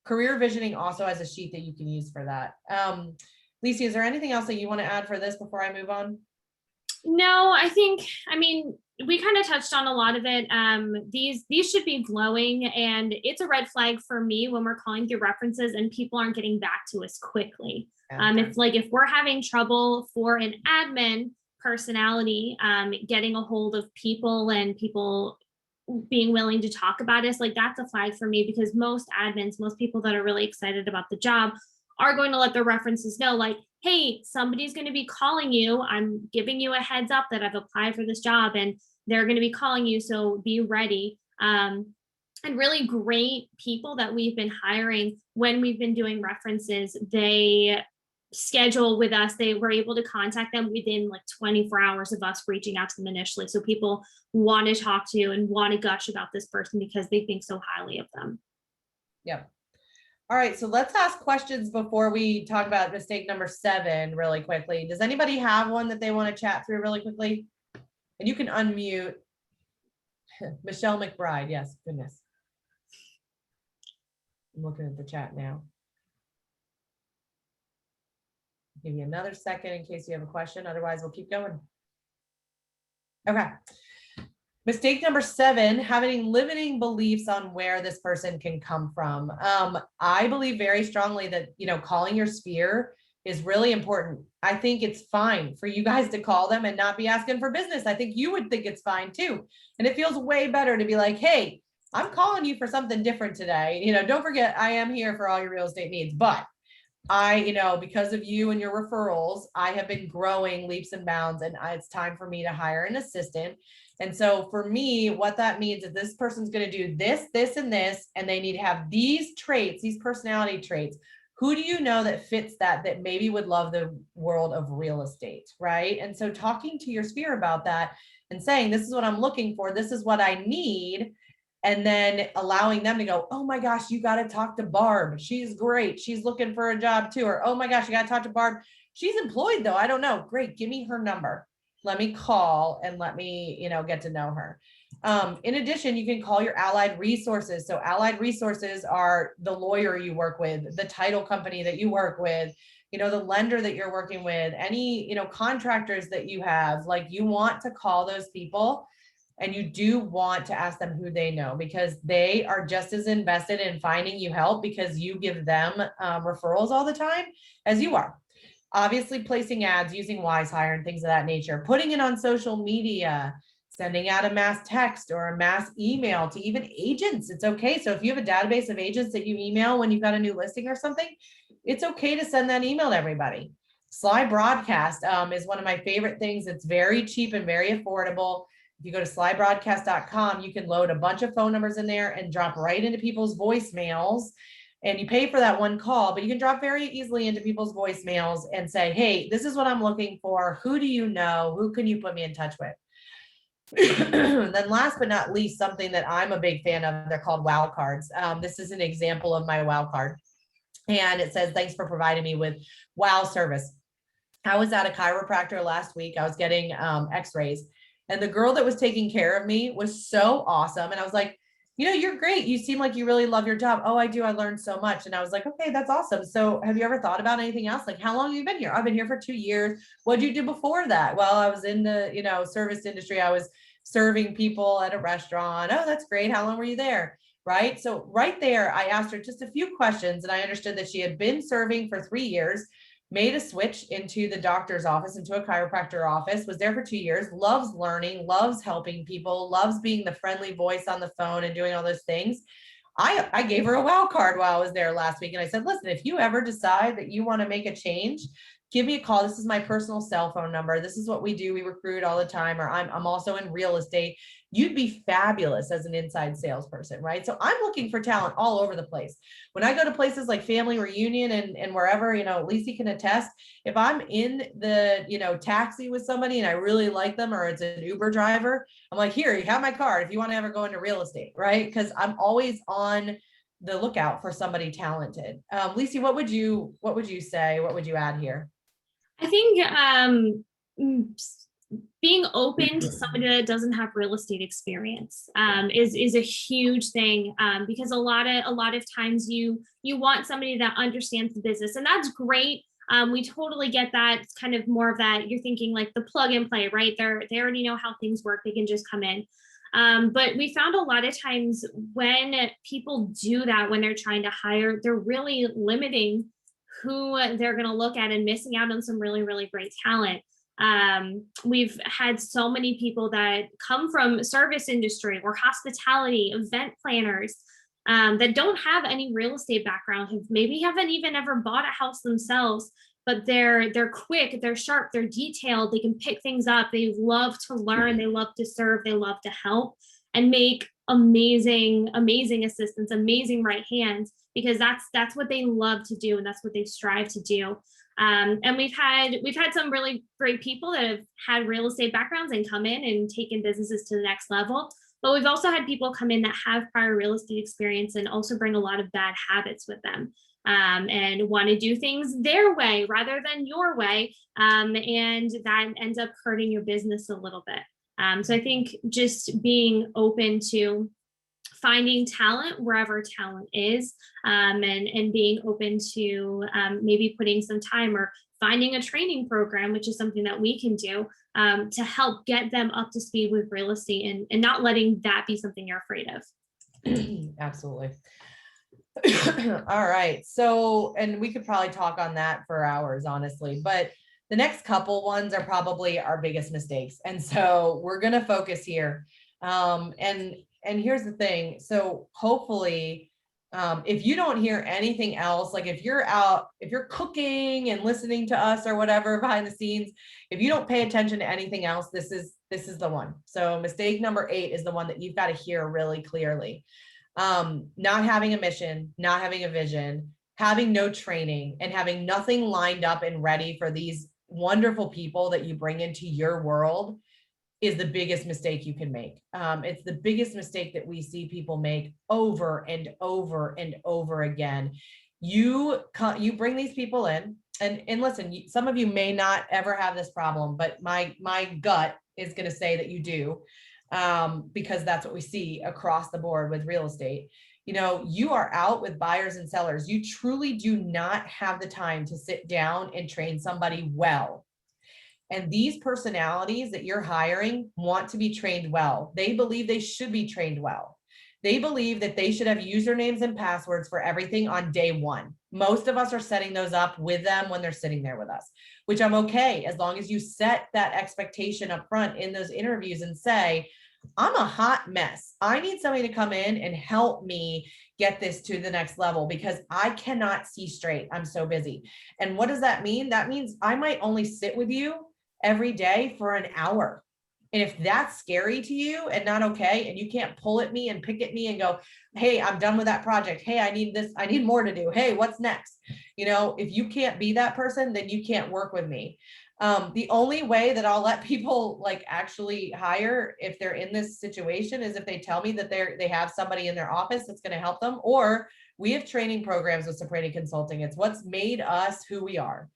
Career visioning also has a sheet that you can use for that. Lisi, is there anything else that you want to add for this before I move on? No, we kind of touched on a lot of it. These should be glowing, and it's a red flag for me when we're calling through references and people aren't getting back to us quickly. It's like if we're having trouble for an admin personality, getting a hold of people and people being willing to talk about us, like that's a flag for me, because most admins, most people that are really excited about the job are going to let their references know, like, hey, somebody's going to be calling you. I'm giving you a heads up that I've applied for this job and they're going to be calling you. So be ready. And really great people that we've been hiring when we've been doing references, they schedule with us. They were able to contact them within like 24 hours of us reaching out to them initially. So people want to talk to and want to gush about this person because they think so highly of them. Yep. All right, so let's ask questions before we talk about mistake number 7 really quickly. Does anybody have one that they want to chat through really quickly? And you can unmute. Michelle McBride, yes, goodness. I'm looking at the chat now. Give you another second in case you have a question. Otherwise, we'll keep going. Okay. Mistake number 7, having limiting beliefs on where this person can come from. I believe very strongly that, calling your sphere is really important. I think it's fine for you guys to call them and not be asking for business. I think you would think it's fine too. And it feels way better to be like, hey, I'm calling you for something different today. Don't forget, I am here for all your real estate needs, but because of you and your referrals, I have been growing leaps and bounds, and it's time for me to hire an assistant. And so for me, what that means is this person's going to do this, this, and this, and they need to have these traits, these personality traits. Who do you know that fits that maybe would love the world of real estate, right? And so talking to your sphere about that and saying, this is what I'm looking for, this is what I need, and then allowing them to go, oh my gosh, you got to talk to Barb. She's great. She's looking for a job too. Or, oh my gosh, you got to talk to Barb. She's employed though. I don't know. Great. Give me her number. Let me call and let me, get to know her. In addition, you can call your allied resources. So allied resources are the lawyer you work with, the title company that you work with, the lender that you're working with, any, contractors that you have. Like, you want to call those people, and you do want to ask them who they know, because they are just as invested in finding you help, because you give them referrals all the time as you are. Obviously, placing ads, using WiseHire and things of that nature, putting it on social media, sending out a mass text or a mass email to even agents. It's okay. So if you have a database of agents that you email when you've got a new listing or something, it's okay to send that email to everybody. Sly Broadcast is one of my favorite things. It's very cheap and very affordable. If you go to slybroadcast.com, you can load a bunch of phone numbers in there and drop right into people's voicemails. And you pay for that one call, but you can drop very easily into people's voicemails and say, hey, this is what I'm looking for. Who do you know? Who can you put me in touch with? Then last but not least, something that I'm a big fan of, they're called wow cards. This is an example of my wow card. And it says, thanks for providing me with wow service. I was at a chiropractor last week. I was getting x-rays, and the girl that was taking care of me was so awesome. And I was like, you're great. You seem like you really love your job. Oh, I do. I learned so much. And I was like, okay, that's awesome. So have you ever thought about anything else? Like, how long have you been here? I've been here for 2 years. What did you do before that? Well, I was in the, service industry. I was serving people at a restaurant. Oh, that's great. How long were you there? Right. So right there, I asked her just a few questions, and I understood that she had been serving for 3 years, made a switch into the doctor's office, into a chiropractor office, was there for 2 years, loves learning, loves helping people, loves being the friendly voice on the phone and doing all those things. I gave her a wow card while I was there last week. And I said, listen, if you ever decide that you want to make a change, give me a call. This is my personal cell phone number. This is what we do. We recruit all the time, or I'm also in real estate. You'd be fabulous as an inside salesperson, right? So I'm looking for talent all over the place. When I go to places like Family Reunion and wherever, Lisa can attest, if I'm in the, taxi with somebody and I really like them, or it's an Uber driver, I'm like, here, you have my card if you want to ever go into real estate, right? Because I'm always on the lookout for somebody talented. Lisa, what would you say? What would you add here? I think being open to somebody that doesn't have real estate experience is a huge thing, because a lot of times you want somebody that understands the business, and that's great. We totally get that. It's kind of more of that. You're thinking like the plug and play, right? They already know how things work. They can just come in. But we found a lot of times when people do that, when they're trying to hire, they're really limiting who they're going to look at and missing out on some really, really great talent. We've had so many people that come from service industry or hospitality, event planners, that don't have any real estate background, who maybe haven't even ever bought a house themselves, but they're quick, they're sharp, they're detailed, they can pick things up, they love to learn, they love to serve, they love to help, and make amazing assistants, amazing right hands, because that's what they love to do, and that's what they strive to do. And we've had some really great people that have had real estate backgrounds and come in and taken businesses to the next level. But we've also had people come in that have prior real estate experience and also bring a lot of bad habits with them, and want to do things their way rather than your way. And that ends up hurting your business a little bit. So I think just being open to finding talent wherever talent is, and being open to maybe putting some time or finding a training program, which is something that we can do to help get them up to speed with real estate, and not letting that be something you're afraid of. Absolutely. All right. So, and we could probably talk on that for hours, honestly, but the next couple ones are probably our biggest mistakes. And so we're going to focus here. And here's the thing. So hopefully If you don't hear anything else, like if you're cooking and listening to us or whatever behind the scenes, if you don't pay attention to anything else, this is the one. So mistake number 8 is the one that you've got to hear really clearly. Not having a mission, not having a vision, having no training, and having nothing lined up and ready for these wonderful people that you bring into your world is the biggest mistake you can make. It's the biggest mistake that we see people make over and over and over again. You bring these people in, and listen, some of you may not ever have this problem, but my gut is going to say that you do, because that's what we see across the board with real estate. You know, you are out with buyers and sellers. You truly do not have the time to sit down and train somebody well. And these personalities that you're hiring want to be trained well. They believe they should be trained well. They believe that they should have usernames and passwords for everything on day one. Most of us are setting those up with them when they're sitting there with us, which I'm okay, as long as you set that expectation up front in those interviews and say, I'm a hot mess. I need somebody to come in and help me get this to the next level because I cannot see straight. I'm so busy. And what does that mean? That means I might only sit with you every day for an hour. And if that's scary to you and not okay, and you can't pull at me and pick at me and go, hey, I'm done with that project. Hey, I need this. I need more to do. Hey, what's next? You know, if you can't be that person, then you can't work with me. The only way that I'll let people like actually hire if they're in this situation is if they tell me that they have somebody in their office that's going to help them, or we have training programs with Soprani Consulting. It's what's made us who we are.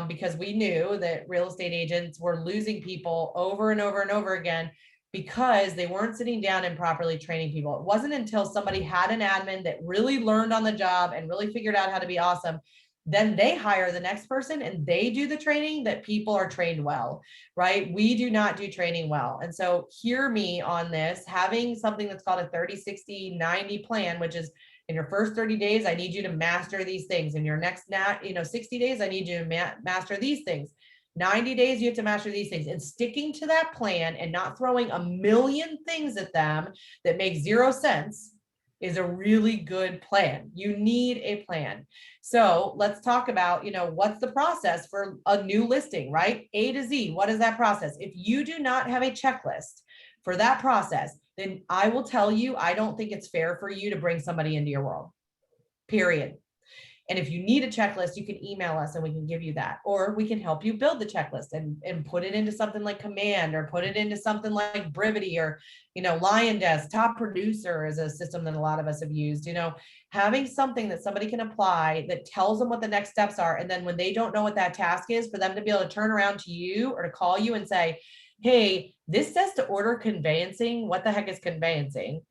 Because we knew that real estate agents were losing people over and over and over again because they weren't sitting down and properly training people. It wasn't until somebody had an admin that really learned on the job and really figured out how to be awesome, then they hire the next person and they do the training that people are trained well, right? We do not do training well. And so hear me on this, having something that's called a 30, 60, 90 plan, which is in your first 30 days, I need you to master these things. In your next 60 days, I need you to master these things. 90 days, you have to master these things. And sticking to that plan and not throwing a million things at them that make zero sense is a really good plan. You need a plan. So let's talk about, what's the process for a new listing, right? A to Z, what is that process? If you do not have a checklist for that process, then I will tell you, I don't think it's fair for you to bring somebody into your world, period. And if you need a checklist, you can email us and we can give you that, or we can help you build the checklist and put it into something like Command, or put it into something like Brivity, or, LionDesk. Top Producer is a system that a lot of us have used. Having something that somebody can apply that tells them what the next steps are. And then when they don't know what that task is, for them to be able to turn around to you or to call you and say, hey, this says to order conveyancing. What the heck is conveyancing?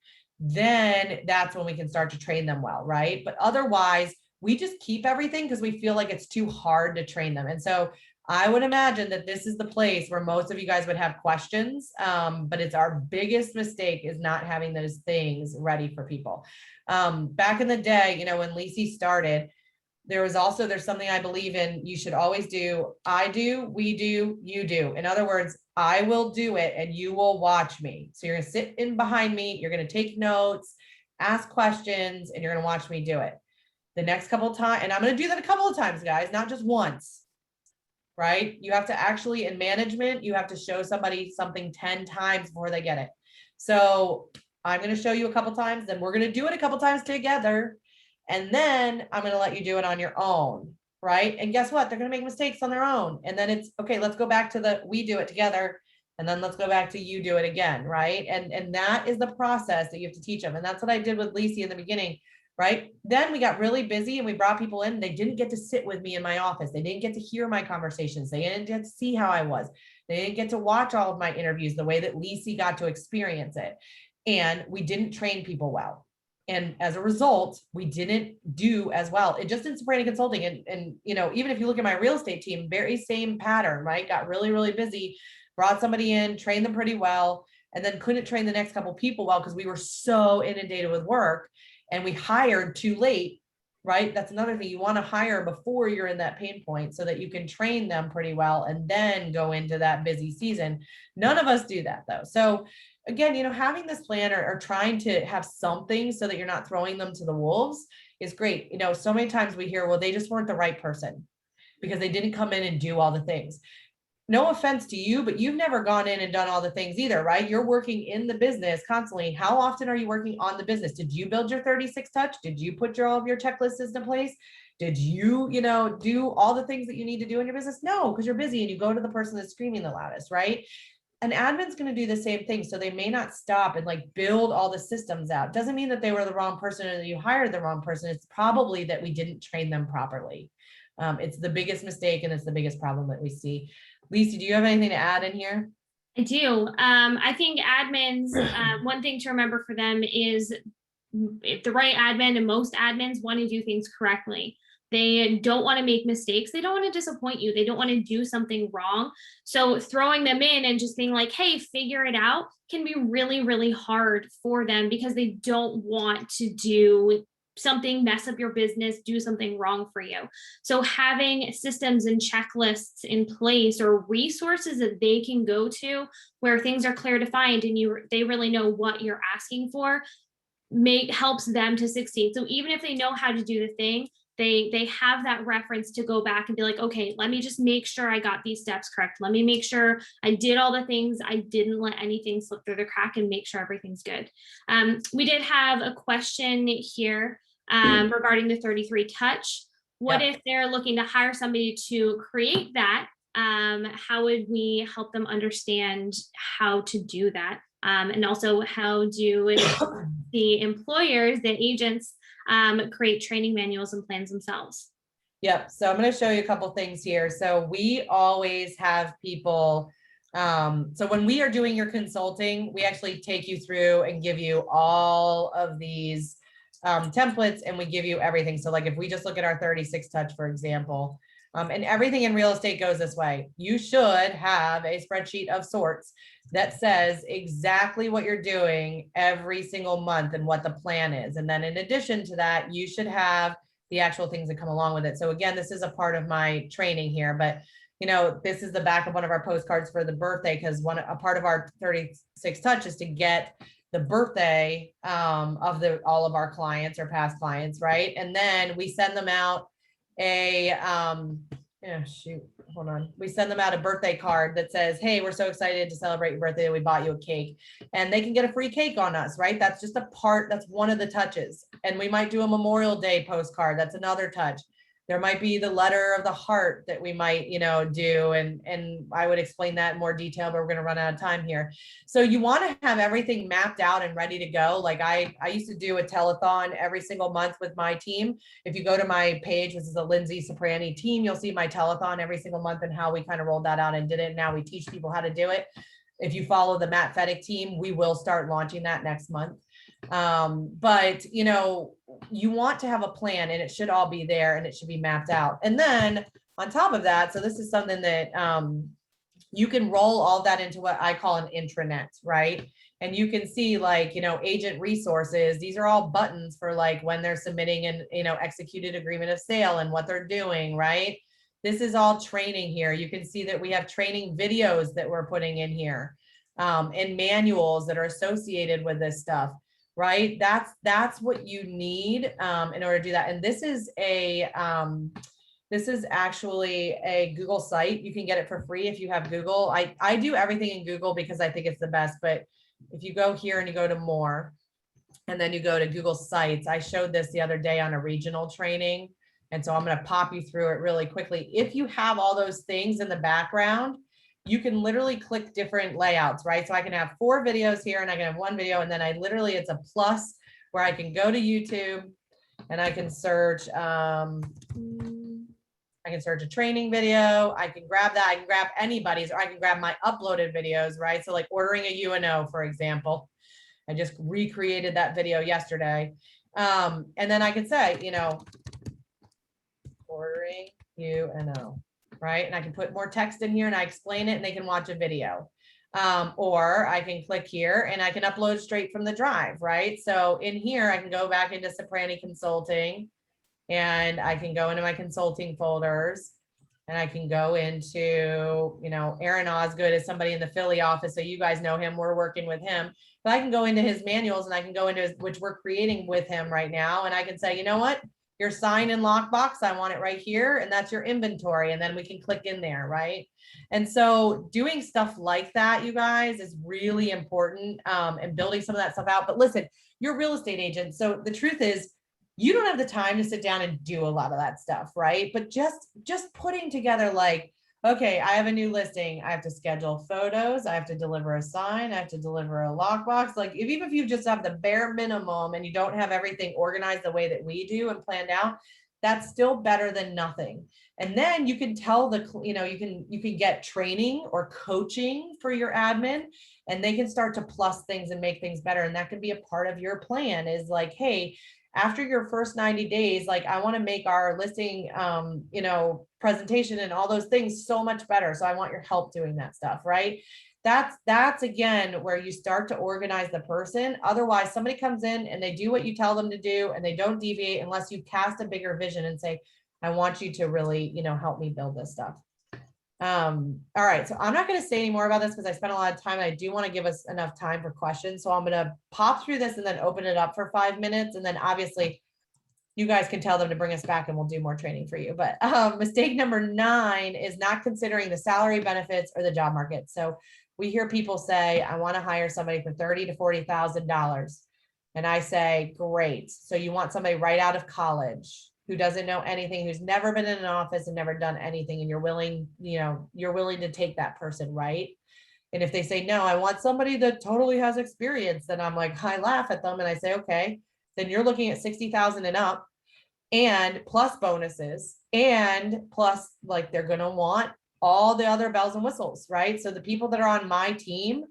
Then that's when we can start to train them well, right? But otherwise, we just keep everything because we feel like it's too hard to train them. And so I would imagine that this is the place where most of you guys would have questions, but it's our biggest mistake is not having those things ready for people. Back in the day, when Lisi started, there's something I believe in. You should always do. I do, we do, you do. In other words, I will do it and you will watch me. So you're going to sit in behind me. You're going to take notes, ask questions, and you're going to watch me do it. The next couple of times, and I'm going to do that a couple of times, guys, not just once, right? You have to actually, in management, you have to show somebody something 10 times before they get it. So I'm going to show you a couple times, then we're going to do it a couple times together. And then I'm going to let you do it on your own, right? And guess what? They're going to make mistakes on their own. And then it's, okay, let's go back to we do it together. And then let's go back to you do it again, right? And that is the process that you have to teach them. And that's what I did with Lisi in the beginning, right? Then we got really busy and we brought people in. They didn't get to sit with me in my office. They didn't get to hear my conversations. They didn't get to see how I was. They didn't get to watch all of my interviews the way that Lisi got to experience it. And we didn't train people well. And as a result, we didn't do as well. It just in Soprani Consulting. And even if you look at my real estate team, very same pattern, right? Got really, really busy, brought somebody in, trained them pretty well, and then couldn't train the next couple people well because we were so inundated with work and we hired too late right? That's another thing. You want to hire before you're in that pain point so that you can train them pretty well and then go into that busy season. None of us do that though. So again, having this plan or trying to have something so that you're not throwing them to the wolves is great. So many times we hear, well, they just weren't the right person because they didn't come in and do all the things. No offense to you, but you've never gone in and done all the things either, right? You're working in the business constantly. How often are you working on the business? Did you build your 36 touch? Did you put all of your checklists in place? Did you, do all the things that you need to do in your business? No, because you're busy and you go to the person that's screaming the loudest, right? An admin's going to do the same thing. So they may not stop and like build all the systems out. Doesn't mean that they were the wrong person or that you hired the wrong person. It's probably that we didn't train them properly. It's the biggest mistake and it's the biggest problem that we see. Lisa, do you have anything to add in here? I do. I think admins, one thing to remember for them is if the right admin, and most admins want to do things correctly. They don't want to make mistakes. They don't want to disappoint you. They don't want to do something wrong. So throwing them in and just being like, hey, figure it out can be really, really hard for them because they don't want to do something, mess up your business, do something wrong for you. So having systems and checklists in place or resources that they can go to where things are clear defined and they really know what you're asking for helps them to succeed. So even if they know how to do the thing, they have that reference to go back and be like, okay, let me just make sure I got these steps correct. Let me make sure I did all the things. I didn't let anything slip through the crack and make sure everything's good. We did have a question here regarding the 33 touch. What if they're looking to hire somebody to create that? How would we help them understand how to do that? And also how do the employers, the agents, create training manuals and plans themselves? Yep. So I'm going to show you a couple things here. So we always have people. So when we are doing your consulting, we actually take you through and give you all of these templates and we give you everything. So like if we just look at our 36 touch, for example, and everything in real estate goes this way, you should have a spreadsheet of sorts that says exactly what you're doing every single month and what the plan is. And then in addition to that, you should have the actual things that come along with it. So again, this is a part of my training here, but this is the back of one of our postcards for the birthday, because a part of our 36 touch is to get the birthday of all of our clients or past clients, right? And then we send them out we send them out a birthday card that says, hey, we're so excited to celebrate your birthday. We bought you a cake, and they can get a free cake on us, right? That's just that's one of the touches. And we might do a Memorial Day postcard. That's another touch. There might be the letter of the heart that we might, do. And I would explain that in more detail, but we're going to run out of time here. So you want to have everything mapped out and ready to go. Like I used to do a telethon every single month with my team. If you go to my page, this is a Lindsay Soprani team, you'll see my telethon every single month and how we kind of rolled that out and did it. Now we teach people how to do it. If you follow the Matt Fettick team, we will start launching that next month. But you want to have a plan and it should all be there and it should be mapped out. And then on top of that, so this is something that you can roll all that into what I call an intranet, right? And you can see like, agent resources. These are all buttons for like when they're submitting an, executed agreement of sale and what they're doing, right? This is all training here. You can see that we have training videos that we're putting in here and manuals that are associated with this stuff, right? That's what you need in order to do that. And this is actually a Google site. You can get it for free if you have Google. I do everything in Google because I think it's the best, but if you go here and you go to more, and then you go to Google Sites, I showed this the other day on a regional training. And so I'm going to pop you through it really quickly. If you have all those things in the background, you can literally click different layouts, right? So I can have 4 videos here and I can have 1 video. And then it's a plus where I can go to YouTube and I can search, a training video. I can grab that. I can grab anybody's, or I can grab my uploaded videos, right? So like ordering a UNO, for example, I just recreated that video yesterday. And then I can say, ordering UNO, right? And I can put more text in here and I explain it and they can watch a video. Or I can click here and I can upload straight from the drive, right? So in here, I can go back into Soprani Consulting and I can go into my consulting folders, and I can go into, Aaron Osgood is somebody in the Philly office. So you guys know him, we're working with him, but I can go into his manuals and I can go into which we're creating with him right now. And I can say, you know what, your sign and lockbox, I want it right here. And that's your inventory. And then we can click in there, right? And so doing stuff like that, you guys, is really important, and building some of that stuff out. But listen, you're a real estate agent. So the truth is, you don't have the time to sit down and do a lot of that stuff, right? But just putting together like, okay, I have a new listing. I have to schedule photos. I have to deliver a sign. I have to deliver a lockbox. Like even if you just have the bare minimum and you don't have everything organized the way that we do and planned out, that's still better than nothing. And then you can tell you can get training or coaching for your admin, and they can start to plus things and make things better. And that can be a part of your plan, is like, hey, after your first 90 days, like I want to make our listing, presentation and all those things so much better. So I want your help doing that stuff, right? That's again, where you start to organize the person. Otherwise, somebody comes in and they do what you tell them to do and they don't deviate unless you cast a bigger vision and say, I want you to really, help me build this stuff. All right, so I'm not going to say any more about this because I spent a lot of time. I do want to give us enough time for questions. So I'm going to pop through this and then open it up for 5 minutes. And then obviously you guys can tell them to bring us back and we'll do more training for you. But mistake number 9 is not considering the salary, benefits, or the job market. So we hear people say, I want to hire somebody for $30,000 to $40,000. And I say, great. So you want somebody right out of college who doesn't know anything, who's never been in an office and never done anything, and you're willing to take that person, right? And if they say, no, I want somebody that totally has experience, then I'm like, I laugh at them and I say, okay, then you're looking at 60,000 and up, and plus bonuses, and plus like they're going to want all the other bells and whistles, right? So the people that are on my team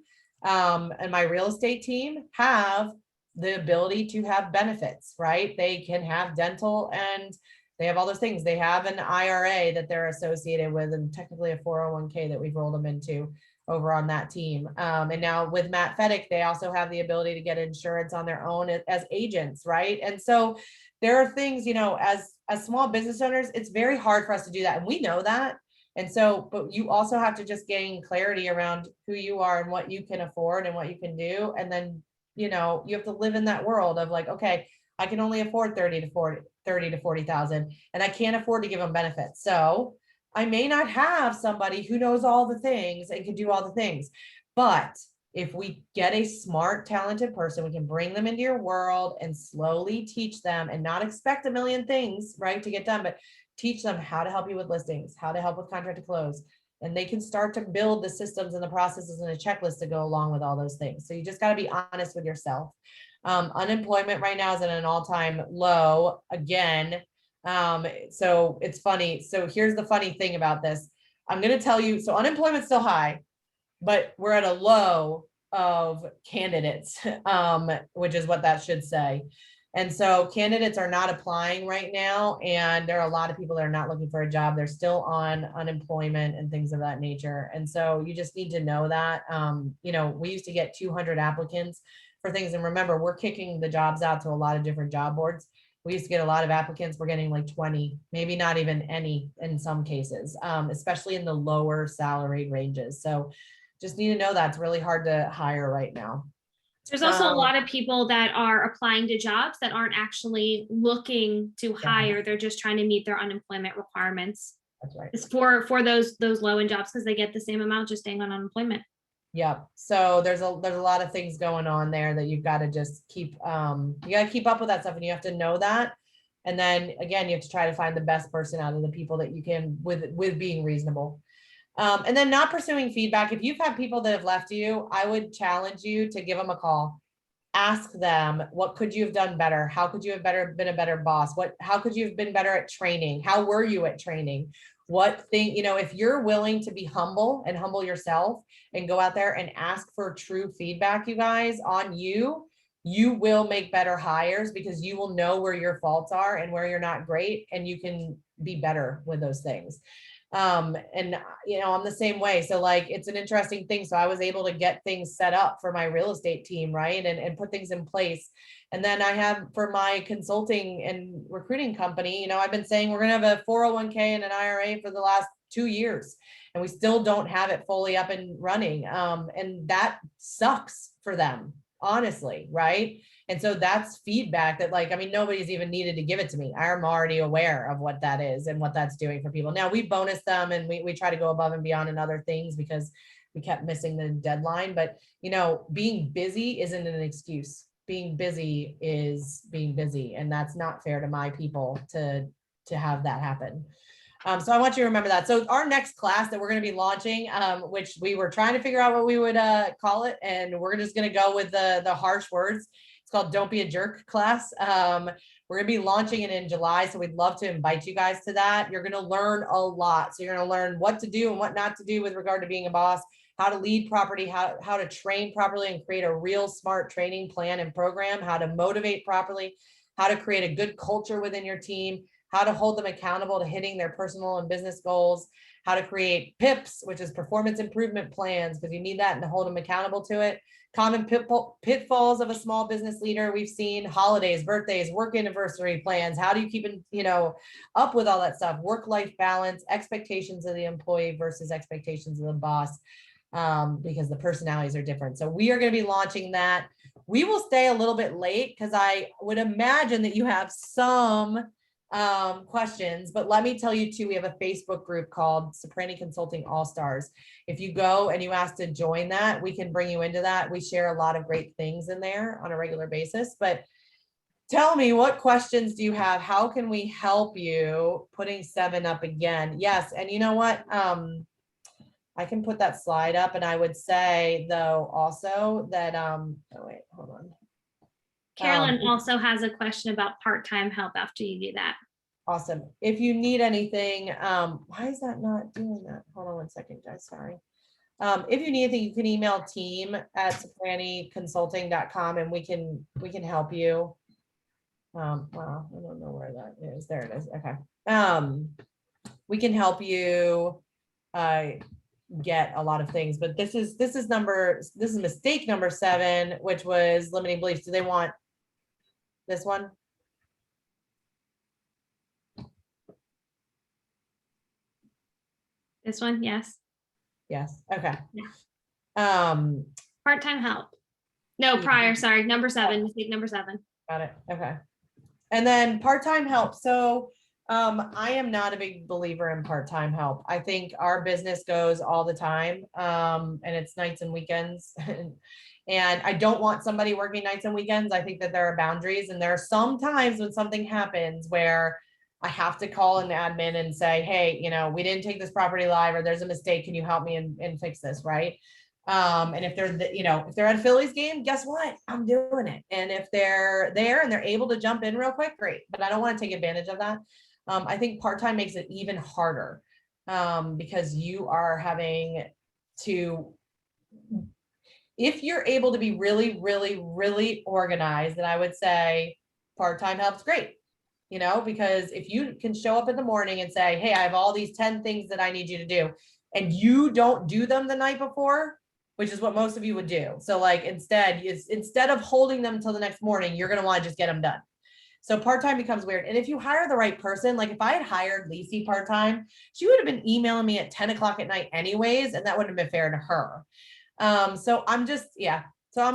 and my real estate team have the ability to have benefits, right? They can have dental and they have all those things. They have an IRA that they're associated with, and technically a 401k that we've rolled them into over on that team. And now with Matt Fedek, they also have the ability to get insurance on their own as agents, right? And so there are things, as small business owners, it's very hard for us to do that. And we know that. And so, but you also have to just gain clarity around who you are and what you can afford and what you can do. And then, you have to live in that world of like, okay, I can only afford 30 to 40,000, and I can't afford to give them benefits. So I may not have somebody who knows all the things and can do all the things. But if we get a smart, talented person, we can bring them into your world and slowly teach them and not expect a million things, right, to get done, but teach them how to help you with listings, how to help with contract to close. And they can start to build the systems and the processes and a checklist to go along with all those things. So you just got to be honest with yourself. Unemployment right now is at an all-time low again. So it's funny. So here's the funny thing about this. I'm going to tell you, so unemployment's still high, but we're at a low of candidates, which is what that should say. And so candidates are not applying right now. And there are a lot of people that are not looking for a job. They're still on unemployment and things of that nature. And so you just need to know that, we used to get 200 applicants for things. And remember, we're kicking the jobs out to a lot of different job boards. We used to get a lot of applicants. We're getting like 20, maybe not even any in some cases, especially in the lower salaried ranges. So just need to know that's really hard to hire right now. There's also a lot of people that are applying to jobs that aren't actually looking to hire. They're just trying to meet their unemployment requirements. That's right. It's for those low end jobs because they get the same amount just staying on unemployment. Yep. So there's a lot of things going on there that you've got to just keep, you got to keep up with that stuff, and you have to know that. And then again, you have to try to find the best person out of the people that you can with being reasonable. And then not pursuing feedback. If you've had people that have left you, I would challenge you to give them a call. Ask them, what could you have done better? How could you have been a better boss? How could you have been better at training? How were you at training? If you're willing to be humble and humble yourself and go out there and ask for true feedback, you guys, on you will make better hires because you will know where your faults are and where you're not great, and you can be better with those things. And I'm the same way. So like, it's an interesting thing. So I was able to get things set up for my real estate team, right? And put things in place. And then I have for my consulting and recruiting company, I've been saying we're going to have a 401k and an IRA for the last 2 years, and we still don't have it fully up and running. And that sucks for them, honestly, right? And so that's feedback that nobody's even needed to give it to me. I'm already aware of what that is and what that's doing for people. Now we bonus them and we try to go above and beyond in other things because we kept missing the deadline. But, being busy isn't an excuse. Being busy is being busy. And that's not fair to my people to have that happen. So I want you to remember that. So our next class that we're going to be launching, which we were trying to figure out what we would call it, and we're just going to go with the harsh words. It's called Don't Be a Jerk class. We're going to be launching it in July. So we'd love to invite you guys to that. You're going to learn a lot. So you're going to learn what to do and what not to do with regard to being a boss, how to lead property, how to train properly and create a real smart training plan and program, how to motivate properly, how to create a good culture within your team, how to hold them accountable to hitting their personal and business goals, how to create PIPs, which is performance improvement plans, because you need that and to hold them accountable to it. Common pitfalls of a small business leader. We've seen holidays, birthdays, work anniversary plans. How do you keep up with all that stuff? Work-life balance, expectations of the employee versus expectations of the boss, because the personalities are different. So we are going to be launching that. We will stay a little bit late because I would imagine that you have some questions, but let me tell you too, we have a Facebook group called Soprani Consulting All-Stars. If you go and you ask to join that, we can bring you into that. We share a lot of great things in there on a regular basis. But tell me, what questions do you have? How can we help you? Putting 7 up again. Yes. And you know what? I can put that slide up, and I would say though also that oh wait, hold on. Carolyn also has a question about part-time help after you do that. Awesome. If you need anything, why is that not doing that? Hold on one second, guys. Sorry. If you need anything, you can email team@sopraniconsulting.com and we can help you. Wow, I don't know where that is. There it is. Okay. We can help you get a lot of things, but this is mistake number 7, which was limiting beliefs. Do they want this one? This one, yes. Yes. Okay. Part-time help. No, prior, sorry, number 7, mistake number 7. Got it. Okay. And then part-time help. So I am not a big believer in part-time help. I think our business goes all the time, and it's nights and weekends. And I don't want somebody working nights and weekends. I think that there are boundaries, and there are some times when something happens where I have to call an admin and say, hey, we didn't take this property live, or there's a mistake. Can you help me and fix this? Right. And if they're, if they're at a Phillies game, guess what? I'm doing it. And if they're there and they're able to jump in real quick, great. But I don't want to take advantage of that. I think part-time makes it even harder, because you are having to, if you're able to be really, really, really organized, then I would say part-time helps great, because if you can show up in the morning and say, hey, I have all these 10 things that I need you to do, and you don't do them the night before, which is what most of you would do. So like, instead of holding them until the next morning, you're going to want to just get them done. So part-time becomes weird. And if you hire the right person, like if I had hired Lacey part-time, she would have been emailing me at 10 o'clock at night anyways, and that wouldn't have been fair to her. So I'm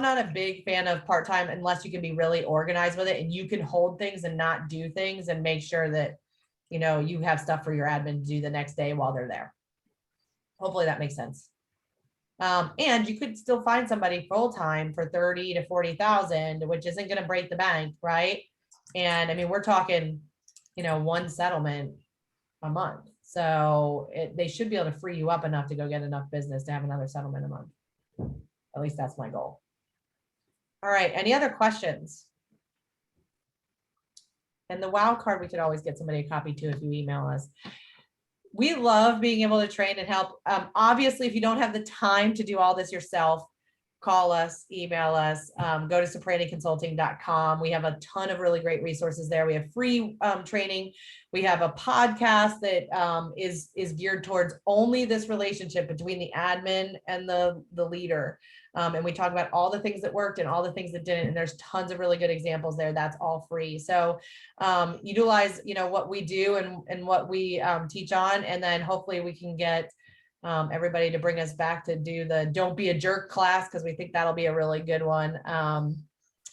not a big fan of part-time unless you can be really organized with it and you can hold things and not do things and make sure that, you have stuff for your admin to do the next day while they're there. Hopefully that makes sense. And you could still find somebody full-time for 30 to 40,000, which isn't going to break the bank, right? And I mean, we're talking, one settlement a month. So they should be able to free you up enough to go get enough business to have another settlement a month. At least that's my goal. All right. Any other questions? And the WOW card, we could always get somebody a copy too if you email us. We love being able to train and help. Obviously, if you don't have the time to do all this yourself, call us, email us, go to sopraniconsulting.com. We have a ton of really great resources there. We have free training. We have a podcast that is geared towards only this relationship between the admin and the leader. And we talk about all the things that worked and all the things that didn't. And there's tons of really good examples there. That's all free. So utilize, what we do and what we teach on, and then hopefully we can get everybody to bring us back to do the Don't Be a Jerk class, because we think that'll be a really good one.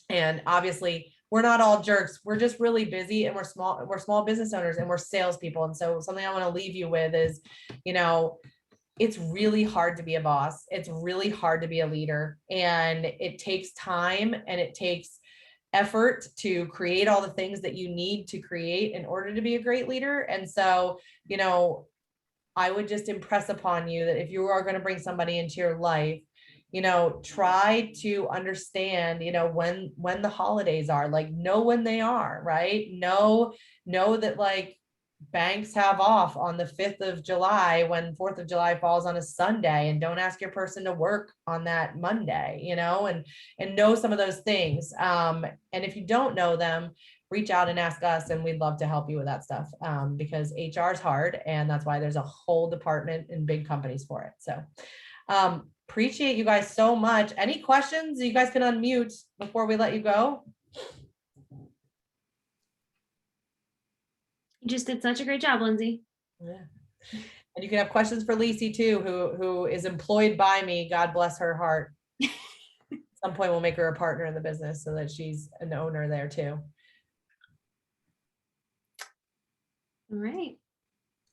And obviously we're not all jerks. We're just really busy, and we're small business owners, and we're salespeople. And so something I want to leave you with is, it's really hard to be a boss. It's really hard to be a leader, and it takes time and it takes effort to create all the things that you need to create in order to be a great leader. And so, I would just impress upon you that if you are going to bring somebody into your life, try to understand, when the holidays are, like, know when they are, right? Know that, like, banks have off on the 5th of July when 4th of July falls on a Sunday, and don't ask your person to work on that Monday, and know some of those things. And if you don't know them, reach out and ask us, and we'd love to help you with that stuff, because HR is hard, and that's why there's a whole department in big companies for it. So appreciate you guys so much. Any questions? You guys can unmute before we let you go. You just did such a great job, Lindsay. Yeah. And you can have questions for Lisi too, who is employed by me. God bless her heart. At some point we'll make her a partner in the business so that she's an owner there too. All right.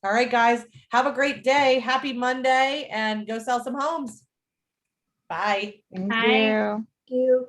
All right, guys, have a great day. Happy Monday, and go sell some homes. Bye. Thank Bye. you. Thank you.